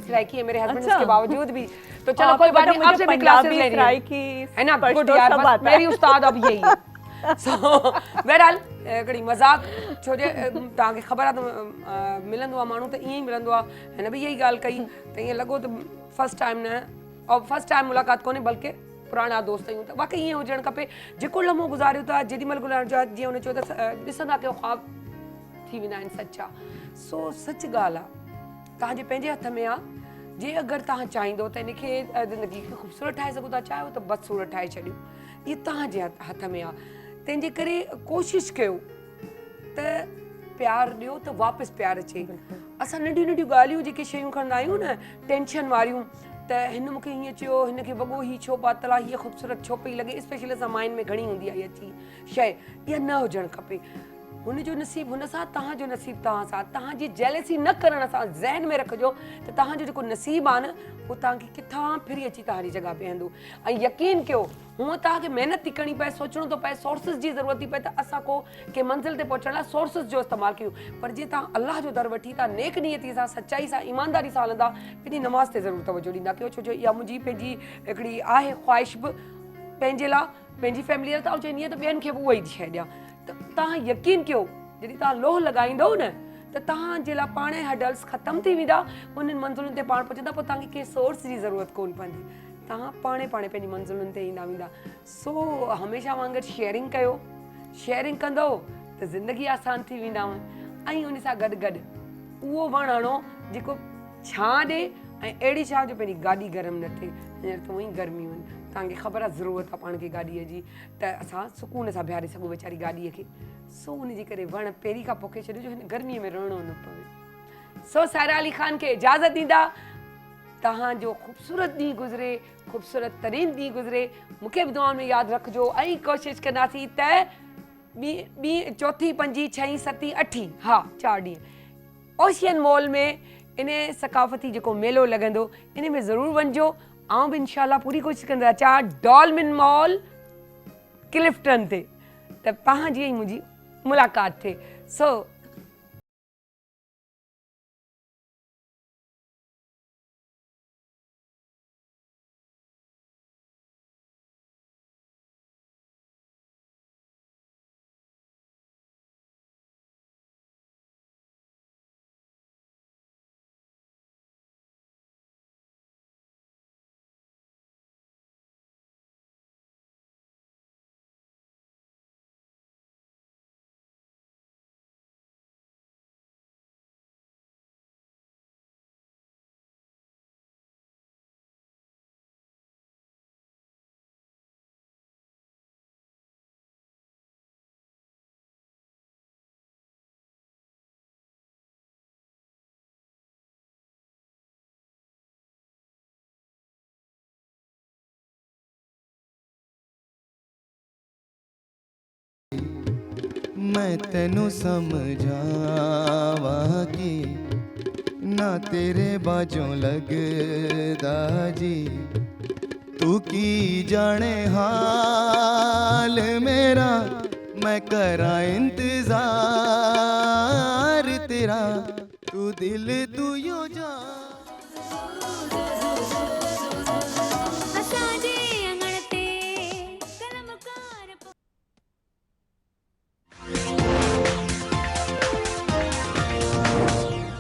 सराइकी है मेरे हस्बैंड, उसके बावजूद भी। तो चलो कोई बात नहीं, आपसे मैं क्लासेस ले रही हूं, है ना? गुड यार, बस मेरी उस्ताद अब यही है। सो बहरहाल हिकिड़ी मज़ाक, छो जे तव्हांखे ख़बर आहे त मिलंदो आहे माण्हू त ईअं ई मिलंदो आहे। हिन बि इहा ई ॻाल्हि कई त ईअं लॻो त फर्स्ट टाइम न, और फर्स्ट टाइम मुलाक़ात कोन्हे बल्कि पुराणा दोस्त आहियूं। त वाक़ई ईअं हुजणु खपे। जेको लम्हो गुज़ारियो था, जेॾीमहिल गुज़ारियो था, जीअं हुन चयो त ॾिसंदा कयो ख़्वाब थी वेंदा आहिनि सचा। सो सच ॻाल्हि आहे, तव्हांजे पंहिंजे हथ में आहे। जे अगरि तव्हां चाहींदो त हिनखे ज़िंदगी खे ख़ूबसूरत ठाहे सघो था, चाहियो त बदसूरत ठाहे छॾियो, इहो तव्हांजे हथ में आहे। तंहिंजे करे कोशिशि कयो त प्यार ॾियो त वापसि प्यार अचे। असां नंढियूं नंढियूं ॻाल्हियूं जेके शयूं खणंदा आहियूं न, टेंशन वारियूं, त हिन मूंखे हीअं चयो, हिनखे वॻो हीअ छो पातल आहे, हीअ ख़ूबसूरत छो पई लॻे, स्पेशली असां माइंड में घणी हूंदी आहे इहा चीज शइ। इहा न हुजणु खपे। हुनजो नसीबु हुन सां, तव्हांजो नसीबु तव्हां सां। तव्हांजी जेलसी न करण सां ज़हन में रखिजो त तव्हांजो जेको नसीबु आहे न, उहो तव्हांखे किथां फिरी अची तव्हांजी जॻह बीहंदो। ऐं यकीन कयो, हूअं तव्हांखे महिनत थी करणी पए, सोचणो थो पए, सोर्सिस जी ज़रूरत थी पए त असां को कंहिं मंज़िल ते पहुचण लाइ सोर्सिस जो इस्तेमालु कयूं। पर जीअं तव्हां अलाह जो दर वठी था, नेक नियती सां, सचाई सां, ईमानदारी सां हलंदा, पंहिंजी नमाज़ ते ज़रूरु तवजो ॾींदा कयो। छो जो इहा मुंहिंजी पंहिंजी हिकिड़ी आहे ख़्वाहिश बि, पंहिंजे लाइ, पंहिंजी फैमिली लाइ, त चाहींदी आहियां त ॿियनि खे बि उहा ई शइ ॾियां। त तव्हां यकीन कयो, जॾहिं तव्हां लोह लॻाईंदव न, त तव्हांजे लाइ पाण ई हर्डल्स ख़तमु थी वेंदा। उन्हनि मंज़िलुनि ते पाण पहुचंदा, पोइ तव्हांखे कंहिं सोर्स जी ज़रूरत कोन पवंदी। तव्हां पाणे पंहिंजी मंज़िलुनि ते ईंदा वेंदा। सो हमेशह वांगुरु शेयरिंग कयो। शेयरिंग कंदो त ज़िंदगी आसान थी वेंदव। ऐं उन सां गॾु गॾु उहो वणु हणो जेको छां ॾे ऐं अहिड़ी छा जो पंहिंजी गाॾी गरम न थिए, हींअर त उअई गर्मियूं आहिनि, तव्हांखे ख़बर आहे ज़रूरत आहे पाण खे गाॾीअ जी, त असां सुकून सां बीहारे सघूं वेचारी गाॾीअ खे। सो उन जे करे वण पहिरीं खां पोखे छॾियो जो हिन गर्मीअ में रहणो न पवे। सो सायरा अली ख़ान खे इजाज़त ॾींदा, तव्हांजो ख़ूबसूरत ॾींहुं गुज़रे, ख़ूबसूरत तरीन ॾींहुं गुज़रे, मूंखे बि दुआ में यादि रखिजो ऐं कोशिशि कंदासीं त ॿी चौथी पंजी छहीं सतीं अठी, हा 4 ॾींहं ओशियन मॉल में इन सकाफ़ती जेको मेलो लॻंदो इन में ज़रूरु वञिजो। आउं बि इंशाल्लाह पूरी कोशिशि कंदा अचां डॉल्मिन मॉल क्लिफ्टन ते, त तव्हांजी ऐं मुंहिंजी मुलाक़ात थिए। सो मैं तेनू समझावा कि ना तेरे बाजों लगदा जी, तू की जाने हाल मेरा, मैं करा इंतजार तेरा, तू दिल तू यो जा।